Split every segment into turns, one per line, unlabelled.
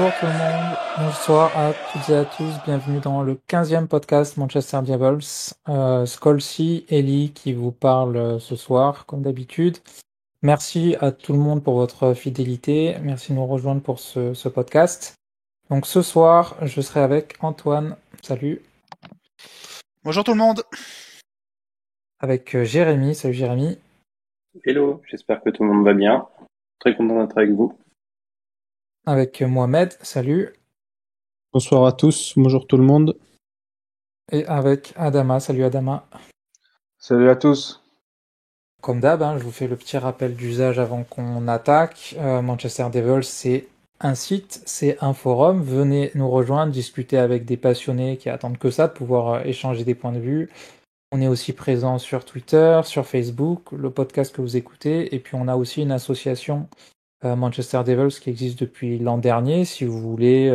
Bonjour tout le monde, bonsoir à toutes et à tous, bienvenue dans le 15e podcast Manchester Devils. Scholesy, Ellie qui vous parle ce soir, comme d'habitude. Merci à tout le monde pour votre fidélité, merci de nous rejoindre pour ce podcast. Donc ce soir, je serai avec Antoine, salut.
Bonjour tout le monde.
Avec Jérémy, salut Jérémy.
Hello, j'espère que tout le monde va bien. Très content d'être avec vous.
Avec Mohamed, salut.
Bonsoir à tous, bonjour tout le monde.
Et avec Adama, salut Adama.
Salut à tous.
Comme d'hab, je vous fais le petit rappel d'usage avant qu'on attaque. Manchester Devils, c'est un site, c'est un forum. Venez nous rejoindre, discuter avec des passionnés qui attendent que ça, de pouvoir échanger des points de vue. On est aussi présent sur Twitter, sur Facebook, le podcast que vous écoutez. Et puis on a aussi une association Manchester Devils qui existe depuis l'an dernier. Si vous voulez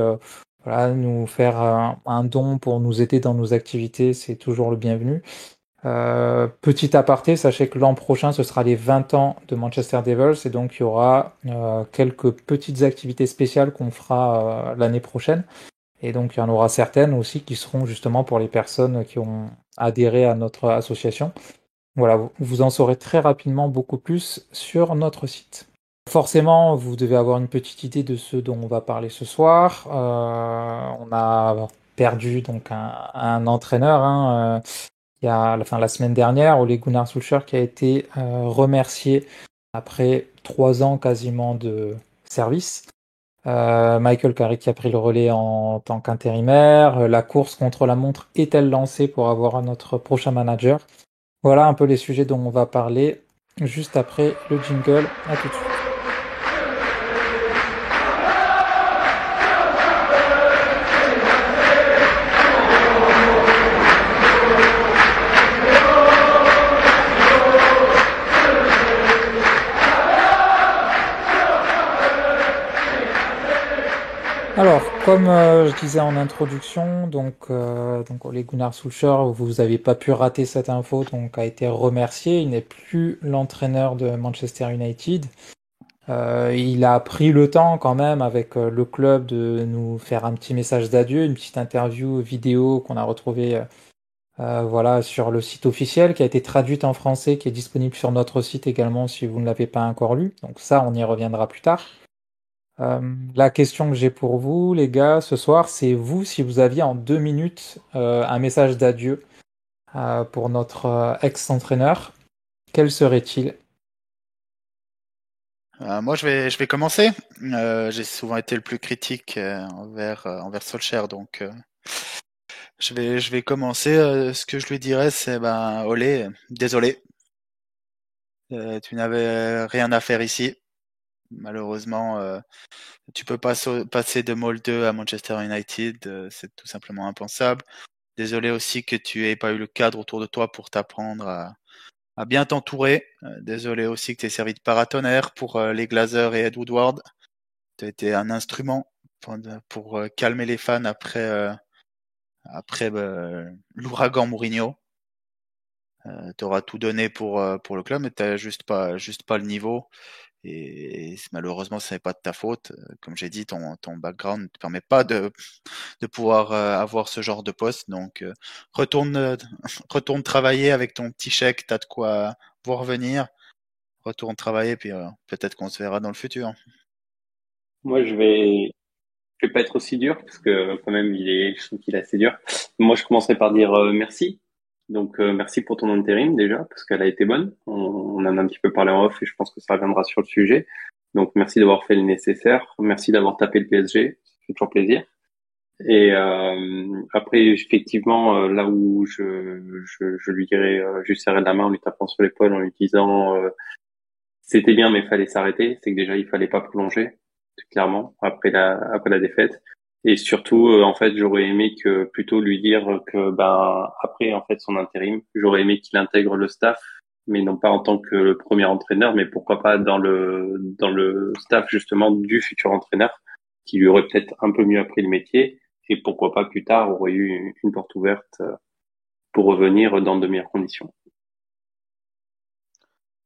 nous faire un don pour nous aider dans nos activités, c'est toujours le bienvenu. Petit aparté, sachez que l'an prochain, ce sera les 20 ans de Manchester Devils et donc il y aura quelques petites activités spéciales qu'on fera l'année prochaine. Et donc il y en aura certaines aussi qui seront justement pour les personnes qui ont adhéré à notre association. Voilà, vous en saurez très rapidement beaucoup plus sur notre site. Forcément, vous devez avoir une petite idée de ce dont on va parler ce soir. On a perdu donc un entraîneur. Il y a la semaine dernière, Ole Gunnar Solskjaer qui a été remercié après 3 ans quasiment de service. Michael Carrick qui a pris le relais en tant qu'intérimaire. La course contre la montre est-elle lancée pour avoir notre prochain manager? Voilà un peu les sujets dont on va parler juste après le jingle. À tout de suite. Alors, comme je disais en introduction, donc Ole Gunnar Solskjaer, vous n'avez pas pu rater cette info, donc a été remercié. Il n'est plus l'entraîneur de Manchester United. Il a pris le temps quand même avec le club de nous faire un petit message d'adieu, une petite interview vidéo qu'on a retrouvée sur le site officiel, qui a été traduite en français, qui est disponible sur notre site également si vous ne l'avez pas encore lu. Donc ça, on y reviendra plus tard. La question que j'ai pour vous, les gars, ce soir, c'est vous, si vous aviez en 2 minutes un message d'adieu pour notre ex-entraîneur, quel serait-il?
Moi, je vais commencer. J'ai souvent été le plus critique envers Solskjaer, donc je vais commencer. Ce que je lui dirais, c'est Olé, désolé, tu n'avais rien à faire ici. Malheureusement, tu peux pas passer de Molde à Manchester United, c'est tout simplement impensable. Désolé aussi que tu aies pas eu le cadre autour de toi pour t'apprendre à bien t'entourer. Désolé aussi que tu aies servi de paratonnerre pour les Glazers et Ed Woodward. Tu as été un instrument pour calmer les fans après l'ouragan Mourinho. Tu auras tout donné pour le club, mais tu n'as juste pas le niveau. Et malheureusement, ce n'est pas de ta faute. Comme j'ai dit, ton background ne te permet pas de pouvoir avoir ce genre de poste. Donc, retourne, retourne travailler avec ton petit chèque. Tu as de quoi voir venir. Retourne travailler, puis peut-être qu'on se verra dans le futur.
Moi, je vais pas être aussi dur parce que quand même, je trouve qu'il est assez dur. Moi, je commencerai par dire merci. Donc, merci pour ton intérim déjà parce qu'elle a été bonne. On en a un petit peu parlé en off et je pense que ça reviendra sur le sujet. Donc, merci d'avoir fait le nécessaire. Merci d'avoir tapé le PSG. Ça fait toujours plaisir. Et après, effectivement, là où je lui dirais, je lui serrais la main en lui tapant sur l'épaule en lui disant c'était bien, mais il fallait s'arrêter. C'est que déjà, il fallait pas prolonger, clairement, après la défaite. Et surtout, en fait, j'aurais aimé que plutôt lui dire que, après, en fait, son intérim, j'aurais aimé qu'il intègre le staff, mais non pas en tant que le premier entraîneur, mais pourquoi pas dans le staff, justement, du futur entraîneur, qui lui aurait peut-être un peu mieux appris le métier. Et pourquoi pas plus tard, aurait eu une porte ouverte pour revenir dans de meilleures conditions.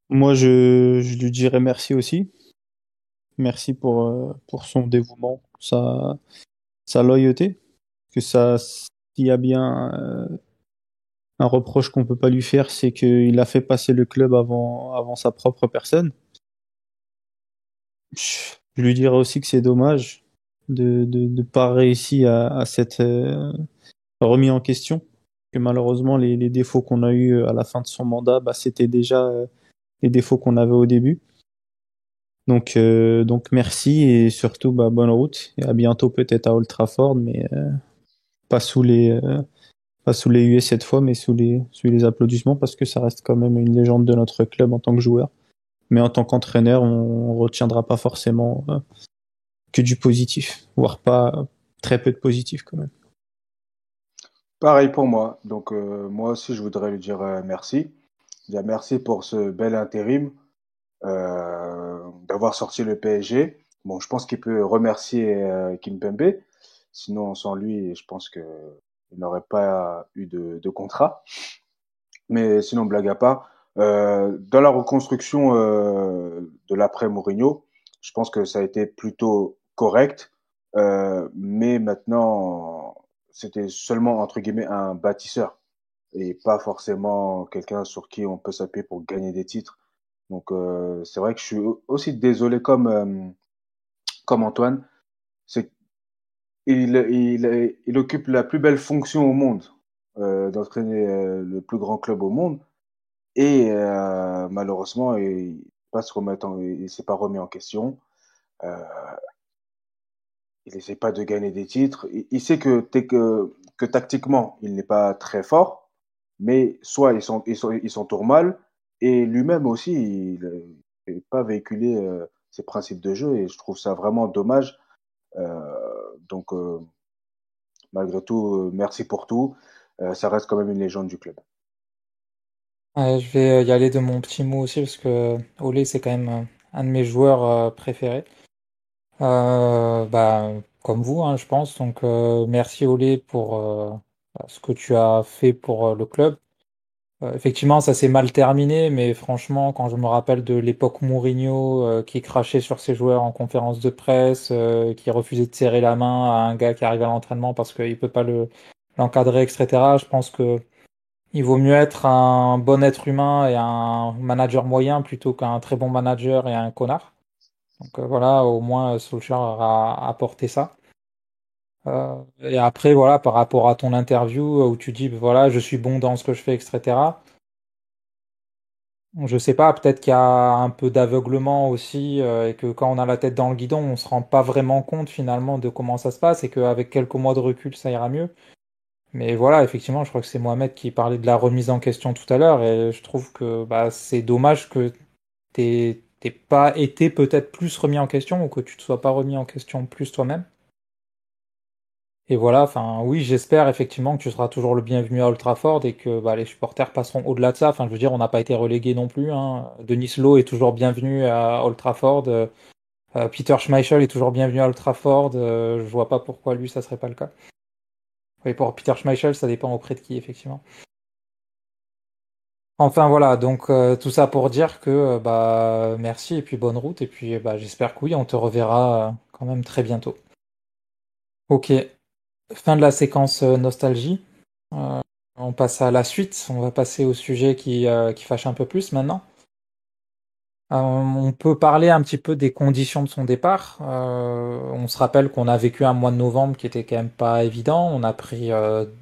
Moi, je lui dirais merci aussi. Merci pour son dévouement sa loyauté. Que ça, s'il y a bien un reproche qu'on peut pas lui faire, c'est qu'il a fait passer le club avant sa propre personne. Je lui dirais aussi que c'est dommage de pas réussir à cette remis en question. Que malheureusement, les défauts qu'on a eu à la fin de son mandat, bah, c'était déjà les défauts qu'on avait au début. Donc merci et surtout bah, bonne route et à bientôt peut-être à Old Trafford, mais pas sous les huées cette fois, mais sous les applaudissements parce que ça reste quand même une légende de notre club en tant que joueur. Mais en tant qu'entraîneur, on retiendra pas forcément que du positif, voire pas très peu de positif quand même.
Pareil pour moi. Donc, moi aussi, je voudrais lui dire merci. Dire merci pour ce bel intérim, d'avoir sorti le PSG. Bon, je pense qu'il peut remercier Kimpembe. Sinon, sans lui, je pense que il n'aurait pas eu de contrat. Mais sinon, blague à part, dans la reconstruction de l'après Mourinho, je pense que ça a été plutôt correct. Mais maintenant, c'était seulement entre guillemets un bâtisseur et pas forcément quelqu'un sur qui on peut s'appuyer pour gagner des titres. Donc c'est vrai que je suis aussi désolé comme Antoine. C'est il occupe la plus belle fonction au monde, d'entraîner le plus grand club au monde. Et malheureusement, il s'est pas remis en question. Euh, il essaie pas de gagner des titres. Il sait que tactiquement, il n'est pas très fort, mais soit ils s'entourent mal, et lui-même aussi, il n'est pas véhiculé ses principes de jeu, et je trouve ça vraiment dommage. Donc, malgré tout, merci pour tout. Ça reste quand même une légende du club.
Ouais, je vais y aller de mon petit mot aussi parce que Olé c'est quand même un de mes joueurs préférés. Bah, comme vous, hein, je pense. Donc merci Olé pour ce que tu as fait pour le club. Effectivement, ça s'est mal terminé, mais franchement, quand je me rappelle de l'époque Mourinho qui crachait sur ses joueurs en conférence de presse, qui refusait de serrer la main à un gars qui arrive à l'entraînement parce qu'il peut pas l'encadrer, etc. Je pense que il vaut mieux être un bon être humain et un manager moyen plutôt qu'un très bon manager et un connard. Donc voilà, au moins Solskjaer a apporté ça. Et après, voilà, par rapport à ton interview où tu dis, voilà, je suis bon dans ce que je fais, etc. Je sais pas, peut-être qu'il y a un peu d'aveuglement aussi, et que quand on a la tête dans le guidon, on se rend pas vraiment compte finalement de comment ça se passe, et qu'avec quelques mois de recul, ça ira mieux. Mais voilà, effectivement, je crois que c'est Mohamed qui parlait de la remise en question tout à l'heure, et je trouve que bah, c'est dommage que t'aies pas été peut-être plus remis en question, ou que tu te sois pas remis en question plus toi-même. Et voilà, enfin oui, j'espère effectivement que tu seras toujours le bienvenu à Old Trafford et que bah, les supporters passeront au-delà de ça. Enfin, je veux dire, on n'a pas été relégué non plus, hein. Denis Law est toujours bienvenu à Old Trafford. Peter Schmeichel est toujours bienvenu à Old Trafford. Je vois pas pourquoi lui, ça serait pas le cas. Oui, pour Peter Schmeichel, ça dépend auprès de qui, effectivement. Enfin voilà, donc tout ça pour dire que bah merci et puis bonne route et puis bah j'espère que oui, on te reverra quand même très bientôt. Ok, fin de la séquence nostalgie. Euh, on passe à la suite. On va passer au sujet qui fâche un peu plus maintenant. On peut parler un petit peu des conditions de son départ. On se rappelle qu'on a vécu un mois de novembre qui était quand même pas évident. On a pris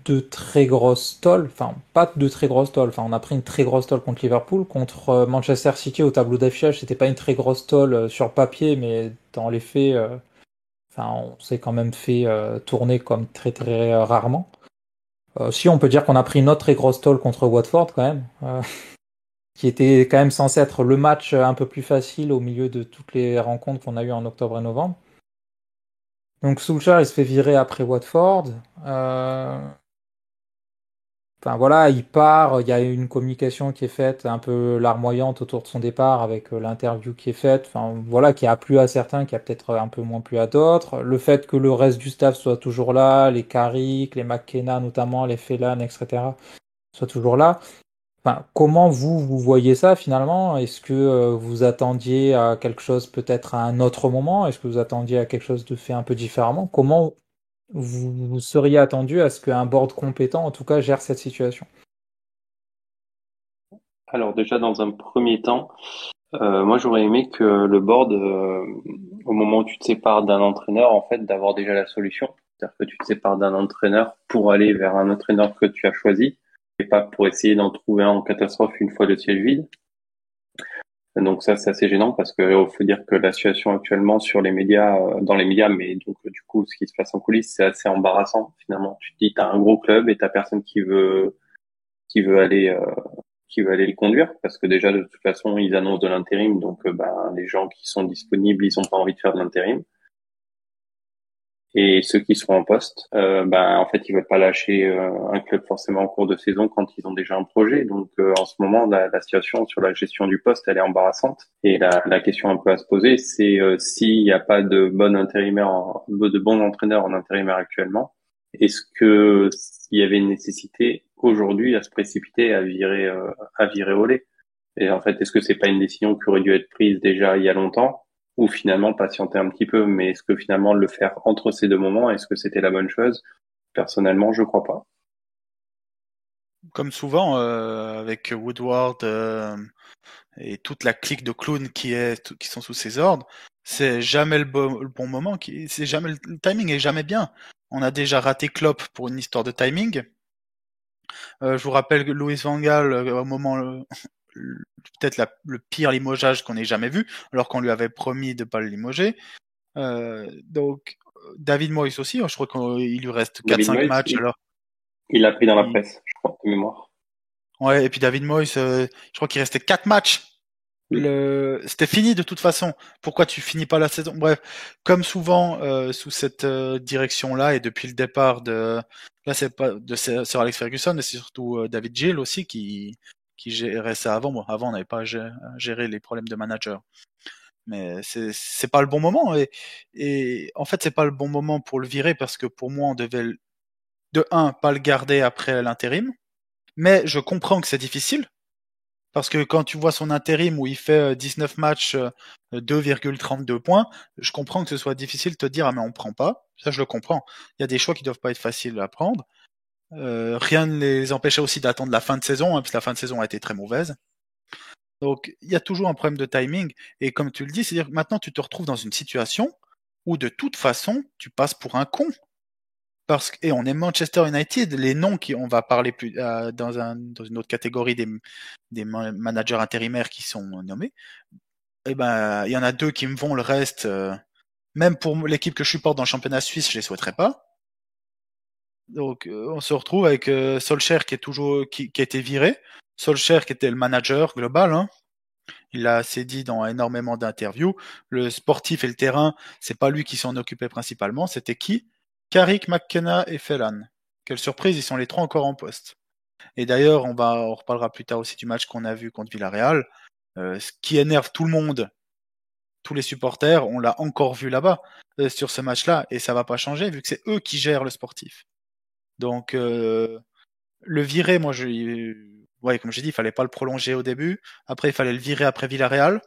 deux très grosses tolls, enfin pas deux très grosses tolls. Enfin, on a pris une très grosse toll contre Liverpool, contre Manchester City au tableau d'affichage. C'était pas une très grosse toll sur papier, mais dans les faits, enfin, on s'est quand même fait tourner comme très très rarement. Si on peut dire qu'on a pris une autre très grosse tôle contre Watford quand même, qui était quand même censé être le match un peu plus facile au milieu de toutes les rencontres qu'on a eues en octobre et novembre. Donc Solskjaer il se fait virer après Watford. Euh, Enfin voilà, il part, il y a une communication qui est faite un peu larmoyante autour de son départ avec l'interview qui est faite, enfin voilà, qui a plu à certains, qui a peut-être un peu moins plu à d'autres. Le fait que le reste du staff soit toujours là, les Carrick, les McKenna notamment, les Phelan, etc., soient toujours là. comment vous voyez ça finalement? Est-ce que vous attendiez à quelque chose peut-être à un autre moment? Est-ce que vous attendiez à quelque chose de fait un peu différemment? Comment vous seriez attendu à ce qu'un board compétent, en tout cas, gère cette situation?
Alors déjà, dans un premier temps, moi j'aurais aimé que le board, au moment où tu te sépares d'un entraîneur, en fait, d'avoir déjà la solution. C'est-à-dire que tu te sépares d'un entraîneur pour aller vers un entraîneur que tu as choisi, et pas pour essayer d'en trouver un en catastrophe une fois le siège vide. Donc ça, c'est assez gênant parce que faut dire que la situation actuellement sur les médias, dans les médias, mais donc du coup, ce qui se passe en coulisses, c'est assez embarrassant finalement. Tu te dis, t'as un gros club et t'as personne qui veut aller qui veut aller le conduire parce que déjà de toute façon ils annoncent de l'intérim, donc les gens qui sont disponibles, ils ont pas envie de faire de l'intérim. Et ceux qui sont en poste, en fait, ils veulent pas lâcher un club forcément en cours de saison quand ils ont déjà un projet. Donc, en ce moment, la situation sur la gestion du poste, elle est embarrassante. Et la question un peu à se poser, c'est s'il n'y a pas de bon intérimaire, de bons entraîneurs en intérimaire actuellement, est-ce que s'il y avait une nécessité aujourd'hui à se précipiter à virer Olé? Et en fait, est-ce que c'est pas une décision qui aurait dû être prise déjà il y a longtemps? Ou finalement patienter un petit peu, mais est-ce que finalement le faire entre ces deux moments, est-ce que c'était la bonne chose? Personnellement, je crois pas.
Comme souvent avec Woodward et toute la clique de clowns qui sont sous ses ordres, c'est jamais le bon moment, c'est jamais le timing est jamais bien. On a déjà raté Klopp pour une histoire de timing. Je vous rappelle que Louis van Gaal, au moment peut-être le pire limogeage qu'on ait jamais vu, alors qu'on lui avait promis de pas le limoger. David Moyes aussi, je crois qu'il lui reste
David
4-5
Moyes,
matchs. Alors,
il l'a pris dans la presse, je crois, de mémoire.
ouais, et puis David Moyes, je crois qu'il restait 4 matchs. C'était fini de toute façon. Pourquoi tu finis pas la saison? Bref, comme souvent sous cette direction-là et depuis le départ là c'est pas de Sir Alex Ferguson, mais c'est surtout David Gill aussi qui gérait ça avant. Moi, avant on n'avait pas géré les problèmes de manager. Mais c'est pas le bon moment et en fait c'est pas le bon moment pour le virer parce que pour moi on devait de un pas le garder après l'intérim. Mais je comprends que c'est difficile. Parce que quand tu vois son intérim où il fait 19 matchs, 2,32 points, je comprends que ce soit difficile de te dire ah mais on prend pas. Ça je le comprends. Il y a des choix qui doivent pas être faciles à prendre. Rien ne les empêchait aussi d'attendre la fin de saison, parce que la fin de saison a été très mauvaise. Donc il y a toujours un problème de timing. Et comme tu le dis, c'est-à-dire que maintenant tu te retrouves dans une situation où de toute façon tu passes pour un con. Et on est Manchester United, les noms on va parler plus dans une autre catégorie des managers intérimaires qui sont nommés. Eh ben, il y en a deux qui me vont, le reste, même pour l'équipe que je supporte dans le championnat suisse, je les souhaiterais pas. Donc, on se retrouve avec Solskjaer qui a été viré. Solskjaer qui était le manager global, hein. Il l'a assez dit dans énormément d'interviews. Le sportif et le terrain, c'est pas lui qui s'en occupait principalement. C'était qui? Carrick, McKenna et Phelan. Quelle surprise, ils sont les trois encore en poste. Et d'ailleurs, on reparlera plus tard aussi du match qu'on a vu contre Villarreal. Ce qui énerve tout le monde, tous les supporters, on l'a encore vu là-bas, sur ce match-là, et ça va pas changer vu que c'est eux qui gèrent le sportif. Donc, le virer, ouais, comme j'ai dit, il fallait pas le prolonger au début. Après, il fallait le virer après Villarreal.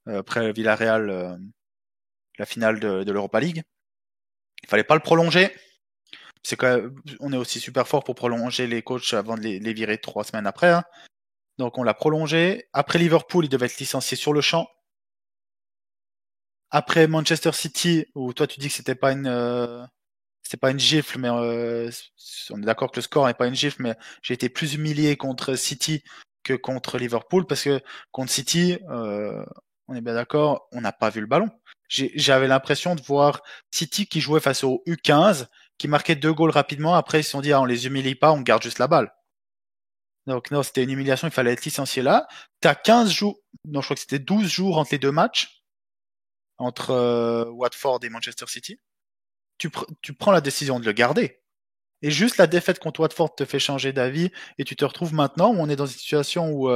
Après Villarreal, la finale de l'Europa League. Il fallait pas le prolonger. On est aussi super fort pour prolonger les coachs avant de les virer 3 semaines après, hein. Donc on l'a prolongé. Après Liverpool, il devait être licencié sur le champ. Après Manchester City, où toi tu dis que c'était pas une gifle, mais on est d'accord que le score n'est pas une gifle, mais j'ai été plus humilié contre City que contre Liverpool parce que contre City, on est bien d'accord, on n'a pas vu le ballon. J'avais l'impression de voir City qui jouait face au U15, qui marquait 2 goals rapidement. Après, ils se sont dit, ah, on les humilie pas, on garde juste la balle. Donc non, c'était une humiliation, il fallait être licencié là. T'as 15 jours, non, je crois que c'était 12 jours entre les deux matchs, entre Watford et Manchester City. Tu prends la décision de le garder. Et juste la défaite contre Watford te fait changer d'avis et tu te retrouves maintenant où on est dans une situation où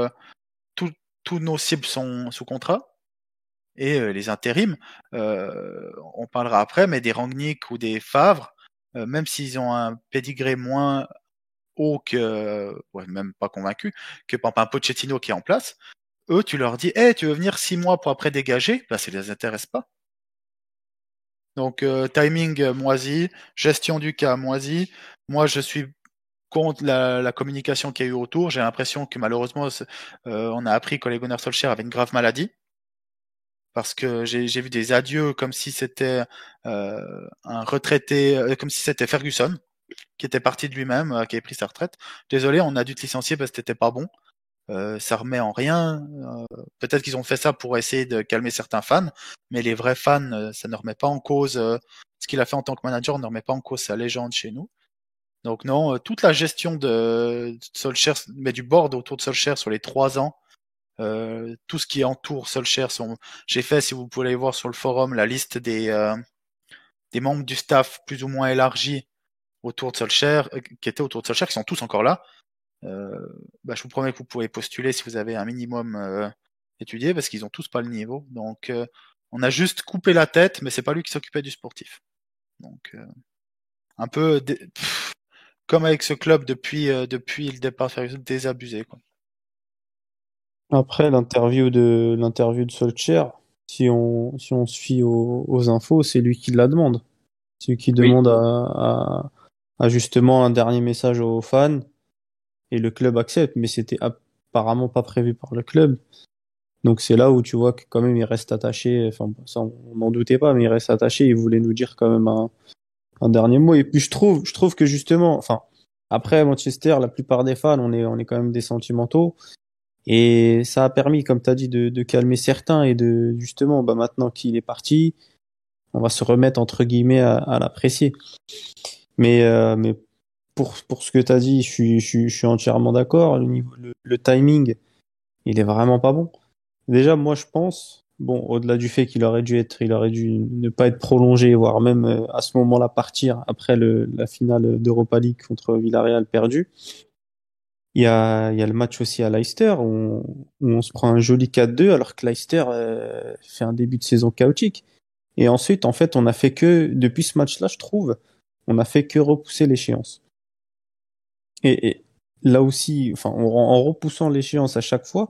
tous nos cibles sont sous contrat et les intérims, on parlera après, mais des Rangnick ou des Favre, même s'ils ont un pédigré moins même pas convaincus, que par exemple un Pochettino qui est en place, eux, tu leur dis, hey, tu veux venir 6 mois pour après dégager, bah, ça les intéresse pas. Donc, timing moisi, gestion du cas moisi. Moi, je suis contre la communication qu'il y a eu autour. J'ai l'impression que malheureusement, on a appris que Ole Gunnar Solskjaer avait une grave maladie. Parce que j'ai vu des adieux comme si c'était un retraité, comme si c'était Ferguson, qui était parti de lui-même, qui avait pris sa retraite. Désolé, on a dû te licencier parce que t'étais pas bon. Ça remet en rien. Peut-être qu'ils ont fait ça pour essayer de calmer certains fans, mais les vrais fans, ça ne remet pas en cause ce qu'il a fait en tant que manager, ne remet pas en cause sa légende chez nous. Donc non, toute la gestion de Solskjaer, mais du board autour de Solskjaer sur les 3 ans, tout ce qui entoure Solskjaer, j'ai fait, si vous pouvez aller voir sur le forum, la liste des membres du staff plus ou moins élargi autour de Solskjaer, qui étaient autour de Solskjaer, qui sont tous encore là. Je vous promets que vous pouvez postuler si vous avez un minimum étudié, parce qu'ils ont tous pas le niveau. Donc, on a juste coupé la tête, mais c'est pas lui qui s'occupait du sportif. Donc, un peu comme avec ce club depuis le départ de Ferguson, désabusé, quoi.
Après, l'interview de Solskjaer, si on se fie aux infos, c'est lui qui la demande. C'est lui qui
Oui.
demande à justement un dernier message aux fans et le club accepte, mais c'était apparemment pas prévu par le club. Donc c'est là où tu vois que quand même il reste attaché, enfin ça on n'en doutait pas, mais il reste attaché, il voulait nous dire quand même un dernier mot. Et puis je trouve que justement, enfin après Manchester, la plupart des fans, on est quand même des sentimentaux. Et ça a permis, comme tu as dit, de calmer certains et de justement, bah, maintenant qu'il est parti, on va se remettre entre guillemets à l'apprécier. Mais pour ce que tu as dit, je suis entièrement d'accord. Le timing, il est vraiment pas bon. Déjà, moi, je pense, bon, au-delà du fait il aurait dû ne pas être prolongé, voire même à ce moment-là partir après la finale d'Europa League contre Villarreal perdu. Il y a le match aussi à Leicester où on se prend un joli 4-2 alors que Leicester fait un début de saison chaotique. Et ensuite, en fait, on a fait que, depuis ce match-là, je trouve, on a fait que repousser l'échéance. Et là aussi, enfin, en repoussant l'échéance à chaque fois,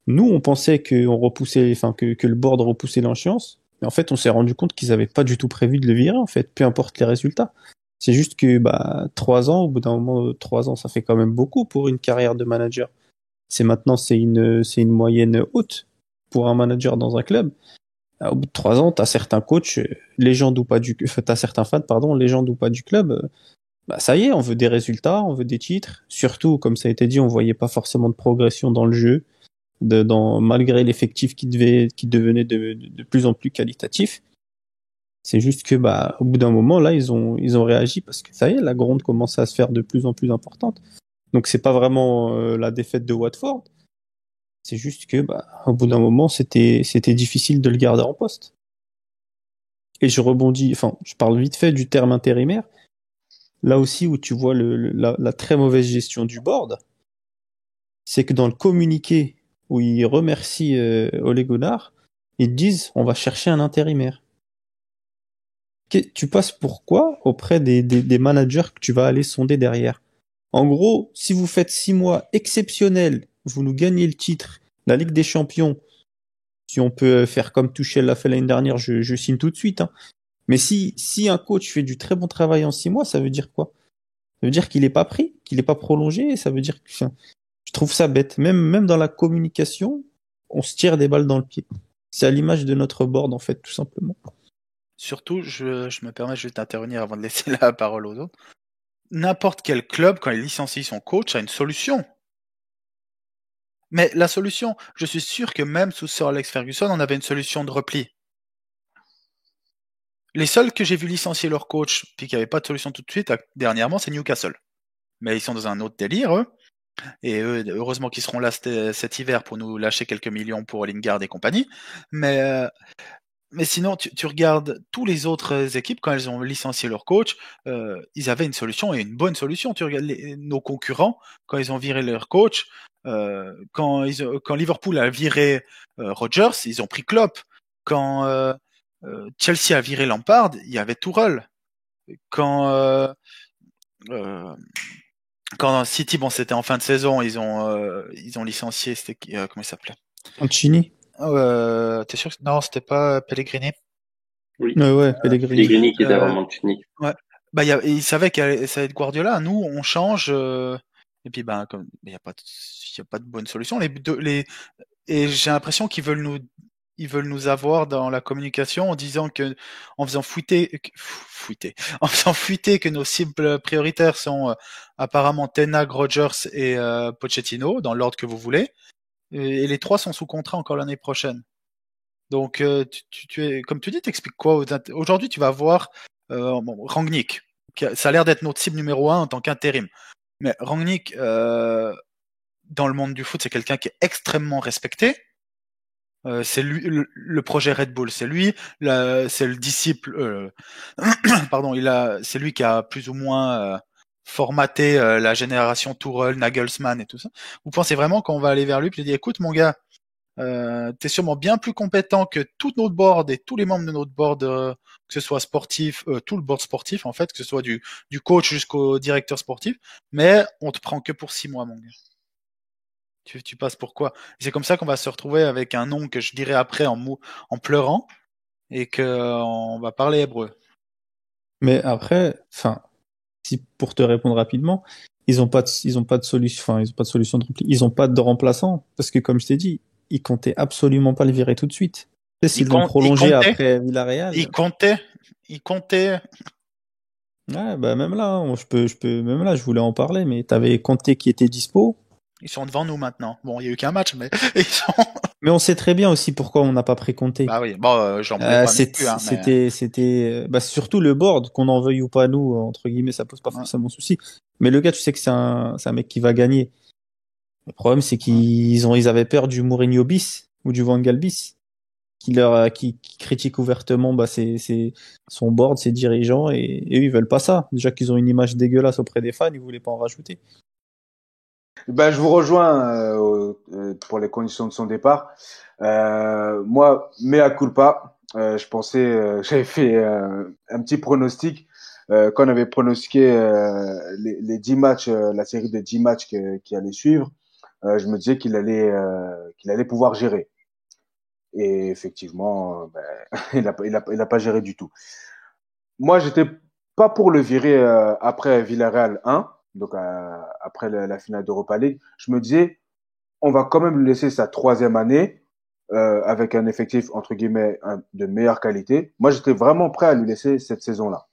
nous, on pensait que le board repoussait l'échéance. Mais en fait, on s'est rendu compte qu'ils avaient pas du tout prévu de le virer, en fait, peu importe les résultats. C'est juste que, 3 ans, au bout d'un moment, 3 ans, ça fait quand même beaucoup pour une carrière de manager. C'est une moyenne haute pour un manager dans un club. Au bout de 3 ans, t'as certains coachs, légendes ou pas t'as certains fans, pardon, légendes ou pas du club, ça y est, on veut des résultats, on veut des titres. Surtout, comme ça a été dit, on voyait pas forcément de progression dans le jeu, malgré l'effectif qui devenait de plus en plus qualitatif. C'est juste que, au bout d'un moment, là, ils ont réagi parce que ça y est, la gronde commençait à se faire de plus en plus importante. Donc, c'est pas vraiment la défaite de Watford. C'est juste que, au bout d'un moment, c'était difficile de le garder en poste. Et je rebondis, enfin, je parle vite fait du terme intérimaire. Là aussi où tu vois la très mauvaise gestion du board, c'est que dans le communiqué où ils remercient Ole Gunnar, ils disent on va chercher un intérimaire. Tu passes pourquoi auprès des managers que tu vas aller sonder derrière. En gros, si vous faites 6 mois exceptionnels, vous nous gagnez le titre, la Ligue des Champions, si on peut faire comme Tuchel l'a fait l'année dernière, je signe tout de suite. Hein. Mais si un coach fait du très bon travail en 6 mois, ça veut dire quoi? Ça veut dire qu'il n'est pas pris, qu'il n'est pas prolongé, et ça veut dire que je trouve ça bête. Même dans la communication, on se tire des balles dans le pied. C'est à l'image de notre board, en fait, tout simplement.
Surtout, je me permets juste d'intervenir avant de laisser la parole aux autres. N'importe quel club, quand il licencie son coach, a une solution. Mais la solution, je suis sûr que même sous Sir Alex Ferguson, on avait une solution de repli. Les seuls que j'ai vu licencier leur coach, puis qui n'avaient pas de solution tout de suite, dernièrement, c'est Newcastle. Mais ils sont dans un autre délire, eux. Et eux, heureusement qu'ils seront là cet hiver pour nous lâcher quelques millions pour Lingard et compagnie. Mais sinon, tu regardes tous les autres équipes, quand elles ont licencié leur coach, ils avaient une solution et une bonne solution. Tu regardes nos concurrents, quand ils ont viré leur coach, quand Liverpool a viré Rodgers, ils ont pris Klopp. Quand Chelsea a viré Lampard, il y avait Tourelle. Quand Quand City, bon, c'était en fin de saison, ils ont licencié, comment il s'appelait?
Mancini.
T'es sûr que non, c'était pas Pellegrini?
Oui.
Ouais, Pellegrini.
Pellegrini qui était
Euh,
vraiment Mancini.
ouais. Bah, il savait que ça allait être Guardiola. Nous, on change. Et puis, ben, comme il y a pas de bonne solution. Et j'ai l'impression ils veulent nous avoir dans la communication en disant en faisant en faisant fuiter que nos cibles prioritaires sont apparemment Ten Hag, Rodgers et Pochettino, dans l'ordre que vous voulez. Et les trois sont sous contrat encore l'année prochaine. Donc, comme tu dis, t'expliques quoi aujourd'hui, tu vas voir Rangnick. Ça a l'air d'être notre cible numéro un en tant qu'intérim. Mais Rangnick, dans le monde du foot, c'est quelqu'un qui est extrêmement respecté. C'est lui le projet Red Bull, c'est lui, c'est le disciple. Pardon, c'est lui qui a plus ou moins formaté la génération Tourelle, Nagelsmann et tout ça. Vous pensez vraiment qu'on va aller vers lui et lui dire, écoute mon gars, t'es sûrement bien plus compétent que tout notre board et tous les membres de notre board, que ce soit sportif, tout le board sportif en fait, que ce soit du coach jusqu'au directeur sportif, mais on te prend que pour 6 mois mon gars. Tu passes pour quoi? C'est comme ça qu'on va se retrouver avec un nom que je dirai après en pleurant et qu'on va parler hébreu.
Mais après, enfin, si pour te répondre rapidement, ils ont pas de solution, enfin, ils ont pas de solution de repli, ils ont pas de remplaçant parce que comme je t'ai dit, ils comptaient absolument pas le virer tout de suite. Tu sais, s'ils l'ont
Il
prolongé
comptait,
après Villarreal,
il comptait.
ouais, bah même là, même là, je voulais en parler, mais t'avais Conte qui était dispo.
Ils sont devant nous maintenant. Bon, il y a eu qu'un match, mais ils sont.
Mais on sait très bien aussi pourquoi on n'a pas pris Conte.
Bah oui, bon, j'en voulais pas non plus, hein, mais
Bah, surtout le board, qu'on en veuille ou pas nous, entre guillemets, ça pose pas
ouais,
forcément souci. Mais le gars, tu sais que c'est un mec qui va gagner. Le problème, c'est
ouais.
ils avaient peur du Mourinho bis ou du Van Gaal bis, qui critique ouvertement, bah, son board, ses dirigeants, et eux, ils veulent pas ça. Déjà qu'ils ont une image dégueulasse auprès des fans, ils voulaient pas en rajouter.
Ben, je vous rejoins pour les conditions de son départ. Moi, mea culpa, je pensais, j'avais fait un petit pronostic quand on avait pronostiqué les 10 matchs, la série de 10 matchs qui allait suivre. Je me disais qu'il allait pouvoir gérer. Et effectivement, ben, il a pas géré du tout. Moi, j'étais pas pour le virer après Villarreal 1, donc après la finale d'Europa League. Je me disais, on va quand même lui laisser sa troisième année avec un effectif entre guillemets de meilleure qualité. Moi, j'étais vraiment prêt à lui laisser cette saison-là.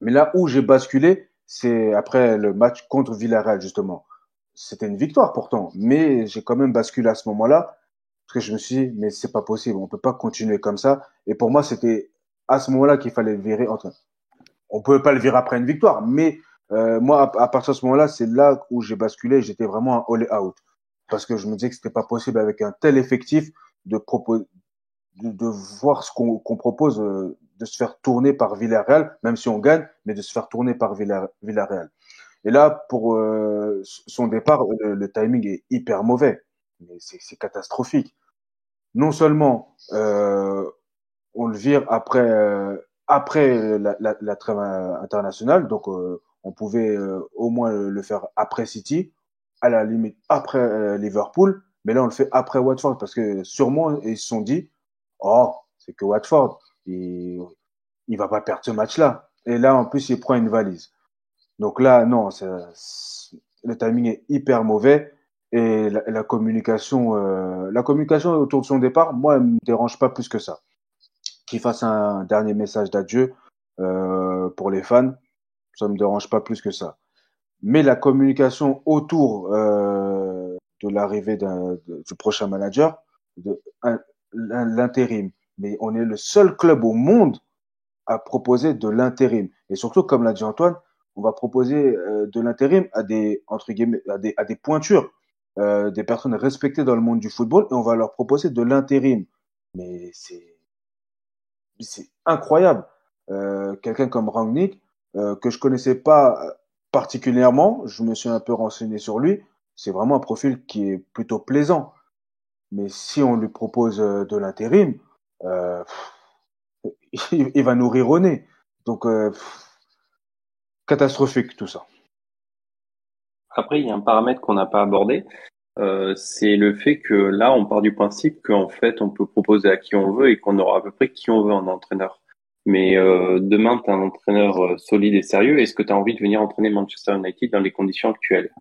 Mais là où j'ai basculé, c'est après le match contre Villarreal justement. C'était une victoire pourtant, mais j'ai quand même basculé à ce moment-là parce que je me suis dit, mais c'est pas possible, on peut pas continuer comme ça. Et pour moi, c'était à ce moment-là qu'il fallait le virer. On pouvait pas le virer après une victoire, mais moi, à partir de ce moment-là, c'est là où j'ai basculé. J'étais vraiment un all out parce que je me disais que c'était pas possible avec un tel effectif de proposer, de voir ce qu'on propose, de se faire tourner par Villarreal, même si on gagne, mais de se faire tourner par Villarreal. Et là, pour son départ, le timing est hyper mauvais, mais c'est catastrophique. Non seulement on le vire après la trêve internationale, donc on pouvait au moins le faire après City, à la limite après Liverpool, mais là on le fait après Watford parce que sûrement ils se sont dit, oh c'est que Watford, il va pas perdre ce match-là. Et là en plus il prend une valise. Donc là non, le timing est hyper mauvais et la communication autour de son départ, moi elle me dérange pas plus que ça. Qu'il fasse un dernier message d'adieu pour les fans, ça me dérange pas plus que ça. Mais la communication autour de l'arrivée du prochain manager, de l'intérim. Mais on est le seul club au monde à proposer de l'intérim. Et surtout, comme l'a dit Antoine, on va proposer de l'intérim à des entre guillemets à des pointures, des personnes respectées dans le monde du football, et on va leur proposer de l'intérim. Mais c'est incroyable. Quelqu'un comme Rangnick, que je connaissais pas particulièrement, je me suis un peu renseigné sur lui. C'est vraiment un profil qui est plutôt plaisant. Mais si on lui propose de l'intérim, euh, il va nous rire au nez. Donc, catastrophique tout ça.
Après, il y a un paramètre qu'on n'a pas abordé. C'est le fait que là, on part du principe qu'en fait, on peut proposer à qui on veut et qu'on aura à peu près qui on veut en entraîneur. Mais demain, tu es un entraîneur solide et sérieux. Est-ce que tu as envie de venir entraîner Manchester United dans les conditions actuelles?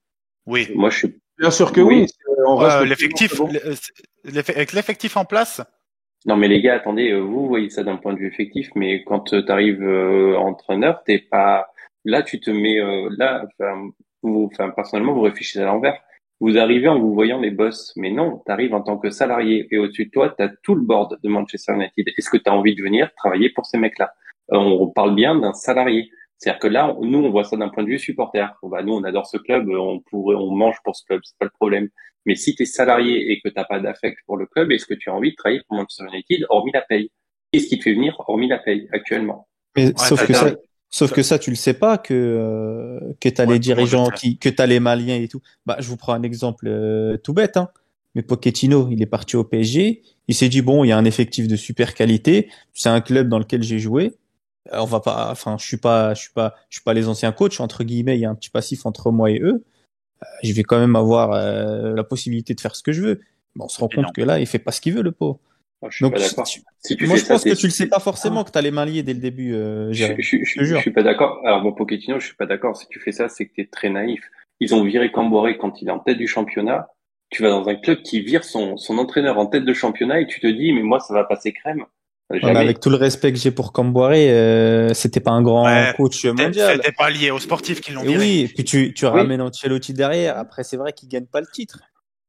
Oui.
Moi, je suis...
Bien sûr que oui. On reste
L'effectif,
bon.
avec l'effectif en place,
Non, mais les gars, attendez, vous voyez ça d'un point de vue effectif, mais quand tu arrives entraîneur, t'es pas... Là, tu te mets... là, personnellement, vous réfléchissez à l'envers. Vous arrivez en vous voyant les boss, mais non, tu arrives en tant que salarié et au-dessus de toi, tu as tout le board de Manchester United. Est-ce que tu as envie de venir travailler pour ces mecs-là? On parle bien d'un salarié. C'est-à-dire que là, nous, on voit ça d'un point de vue supporter. Bah, nous, on adore ce club, on mange pour ce club, c'est pas le problème. Mais si tu es salarié et que t'as pas d'affect pour le club, est-ce que tu as envie de travailler pour Manchester United hormis la paye? Qu'est-ce qui te fait venir hormis la paye actuellement?
Mais
Ouais,
sauf que ça, tu le sais pas que t'as
Ouais,
les
tout le monde le
dirigeants
sait.
que t'as les Maliens et tout. Bah, je vous prends un exemple tout bête, hein. Mais Pochettino, il est parti au PSG. Il s'est dit bon, il y a un effectif de super qualité. C'est un club dans lequel j'ai joué. On va pas, enfin, je suis pas les anciens coachs entre guillemets. Il y a un petit passif entre moi et eux. Je vais quand même avoir la possibilité de faire ce que je veux. Bon, on se rend
Et
compte
non.
que là, il fait pas ce qu'il veut, le pauvre.
Moi, je suis
Donc,
pas d'accord. Si tu
moi,
fais
je
ça,
pense que tu le sais pas forcément que t'as les mains liées dès le début, Jérémy. Je te
je
jure.
suis pas d'accord. Alors, bon, Pochettino, je suis pas d'accord. Si tu fais ça, c'est que tu es très naïf. Ils ont viré Camboire quand il est en tête du championnat. Tu vas dans un club qui vire son entraîneur en tête de championnat et tu te dis, mais moi, ça va passer crème.
Ouais, mais
Jamais.
avec tout le respect que j'ai pour Camboiré, c'était pas un grand
Ouais,
coach mondial.
c'était pas lié aux sportifs qui l'ont
Et
viré.
oui, et puis tu
Oui.
ramènes Ancelotti derrière. Après, c'est vrai qu'il gagne pas le titre.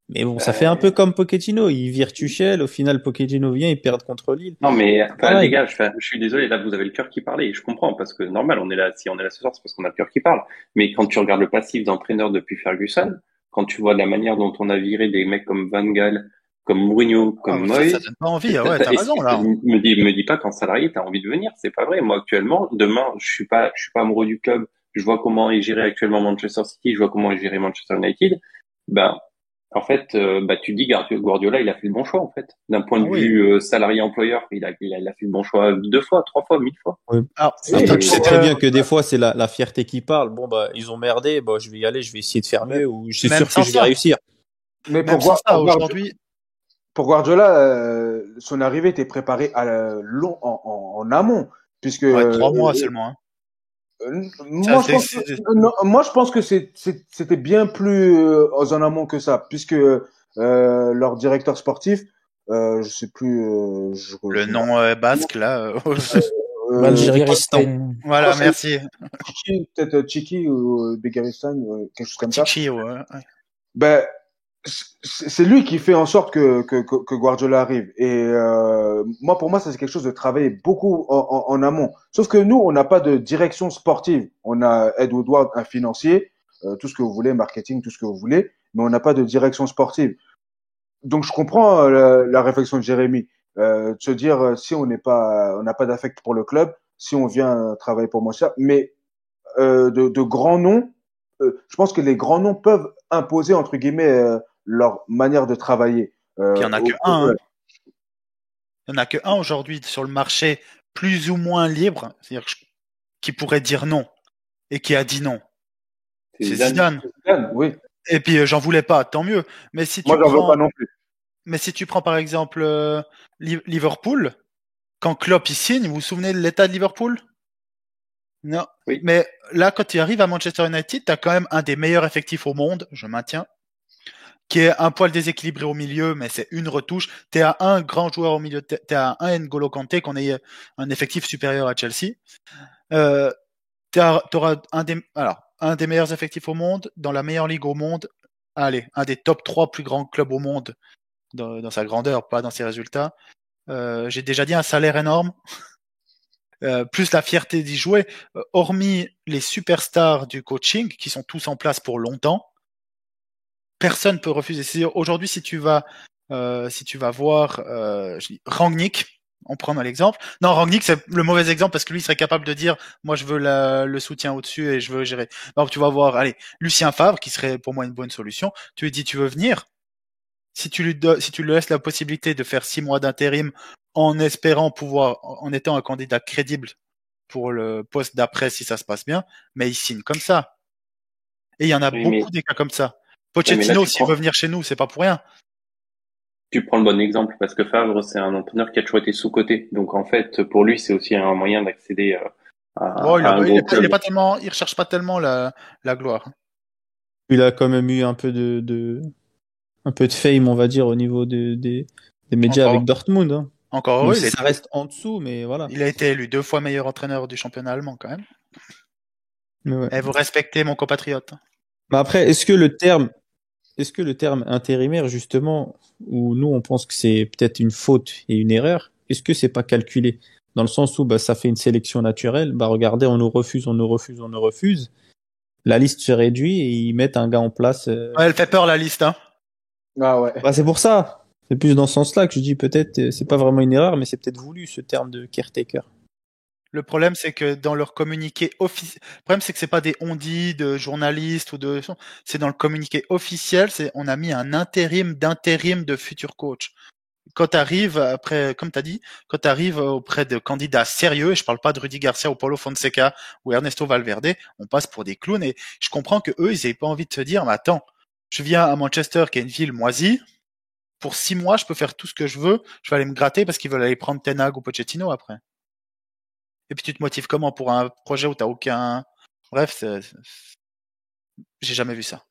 Mais bon, ça fait un
Euh,
peu comme Pochettino. Il vire Tuchel. Au final, Pochettino vient, ils perdent contre Lille.
Non, mais enfin, les
Pareil.
gars, je suis désolé, là, vous avez le cœur qui parle et je comprends parce que normal, on est là, si on est là ce soir, c'est parce qu'on a le cœur qui parle. Mais quand tu regardes le passif d'entraîneur depuis Ferguson, quand tu vois la manière dont on a viré des mecs comme Van Gaal, comme Mourinho,
Ah,
comme
ça
Moyes,
donne pas envie. Ah ouais, t'as raison, là.
me dis pas qu'en salarié, t'as envie de venir. C'est pas vrai. Moi, actuellement, demain, je suis pas amoureux du club. Je vois comment est géré actuellement Manchester City, je vois comment est géré Manchester United. Ben, en fait, bah, tu dis Guardiola, il a fait le bon choix, en fait. D'un point
Ah
de
oui.
vue salarié-employeur, il a fait le bon choix 2 fois, 3 fois, 1000 fois.
Oui.
Alors,
Oui,
Après,
attends,
tu sais très bien que des fois, c'est la fierté qui parle. Bon, bah, ils ont merdé. Bah, je vais y aller. Je vais essayer de faire mieux. Ou je suis
même
sûr que
sans
je vais
ça,
réussir.
mais
même sans ça, aujourd'hui,
Pour Guardiola, son arrivée était préparée en amont, puisque
ouais, 3 mois seulement, hein. Ça,
moi je pense que, non, moi je pense que c'était bien plus en amont que ça, puisque leur directeur sportif, je sais plus,
le
je me
nom basque, là.
rappelle,
Algéristan.
Voilà, merci.
Chiki, peut-être Chiki ou Begaristan, quelque chose comme ça.
Tichy, ouais.
Ben, c'est lui qui fait en sorte que Guardiola arrive. Et moi, pour moi, ça c'est quelque chose de travailler beaucoup en amont. Sauf que nous, on n'a pas de direction sportive. On a Ed Woodward, un financier, tout ce que vous voulez, marketing, tout ce que vous voulez, mais on n'a pas de direction sportive. Donc, je comprends la réflexion de Jérémy, de se dire si on n'a pas d'affect pour le club, si on vient travailler pour moi ça, mais de grands noms, je pense que les grands noms peuvent imposer entre guillemets leur manière de travailler.
Puis il y en a que un, hein. Il y en a que un aujourd'hui sur le marché plus ou moins libre, c'est-à-dire qui pourrait dire non et qui a dit non.
C'est
C'est
Zidane.
Zidane.
Oui,
Et puis j'en voulais pas, tant mieux. Mais si
moi
tu
j'en veux pas
prends,
non plus.
mais si tu prends par exemple Liverpool, quand Klopp y signe, vous vous souvenez de l'état de Liverpool? Non.
Oui.
Mais là, quand tu arrives à Manchester United, tu as quand même un des meilleurs effectifs au monde, je maintiens, qui est un poil déséquilibré au milieu, mais c'est une retouche. T'es à un grand joueur au milieu, t'es à un N'Golo Kanté qu'on ait un effectif supérieur à Chelsea. Euh, t'auras un des meilleurs effectifs au monde, dans la meilleure ligue au monde. Allez, un des top 3 plus grands clubs au monde dans sa grandeur, pas dans ses résultats. J'ai déjà dit un salaire énorme, plus la fierté d'y jouer. Hormis les superstars du coaching qui sont tous en place pour longtemps, personne peut refuser. Aujourd'hui, si tu vas voir Rangnick, on prend l'exemple. Non, Rangnick, c'est le mauvais exemple parce que lui il serait capable de dire, moi je veux le soutien au-dessus et je veux gérer. Donc tu vas voir, allez, Lucien Favre, qui serait pour moi une bonne solution. Tu lui dis, tu veux venir? Si tu lui laisses la possibilité de faire 6 mois d'intérim en espérant pouvoir, en étant un candidat crédible pour le poste d'après si ça se passe bien, mais il signe comme ça. Et il y en a
Oui, mais,
beaucoup des cas comme ça.
ouais, mais là,
Pochettino, s'il veut venir chez nous, c'est pas pour rien.
tu prends le bon exemple parce que Favre, c'est un entraîneur qui a toujours été sous-coté. Donc, en fait, pour lui, c'est aussi un moyen d'accéder
Oh,
à un gros club.
il recherche pas tellement la gloire.
Il a quand même eu un peu de fame, on va dire, au niveau des médias
Encore,
avec Dortmund, hein.
encore
Même
heureux,
si ça reste en dessous, mais voilà.
il a été élu 2 fois meilleur entraîneur du championnat allemand quand même.
Mais ouais.
Et vous respectez mon compatriote.
Mais après, est-ce que le terme intérimaire, justement, où nous on pense que c'est peut-être une faute et une erreur, est-ce que c'est pas calculé? Dans le sens où bah, ça fait une sélection naturelle, bah regardez, on nous refuse, on nous refuse, on nous refuse. La liste se réduit et ils mettent un gars en place.
Ouais, elle fait peur la liste, hein.
Ah ouais.
Bah, c'est pour ça. C'est plus dans ce sens-là que je dis peut-être, c'est pas vraiment une erreur, mais c'est peut-être voulu ce terme de caretaker.
Le problème, c'est que dans leur communiqué officiel, le problème, c'est que c'est pas des on-dit de journalistes ou de, c'est dans le communiqué officiel, on a mis un d'intérim de futur coach. Quand tu arrives après, comme tu as dit, quand tu arrives auprès de candidats sérieux, et je parle pas de Rudy Garcia ou Paulo Fonseca ou Ernesto Valverde, on passe pour des clowns et je comprends que eux, ils aient pas envie de se dire, mais attends, je viens à Manchester, qui est une ville moisie, pour 6 mois, je peux faire tout ce que je veux, je vais aller me gratter parce qu'ils veulent aller prendre Ten Hag ou Pochettino après. Et puis tu te motives comment pour un projet où t'as aucun... Bref, j'ai jamais vu ça.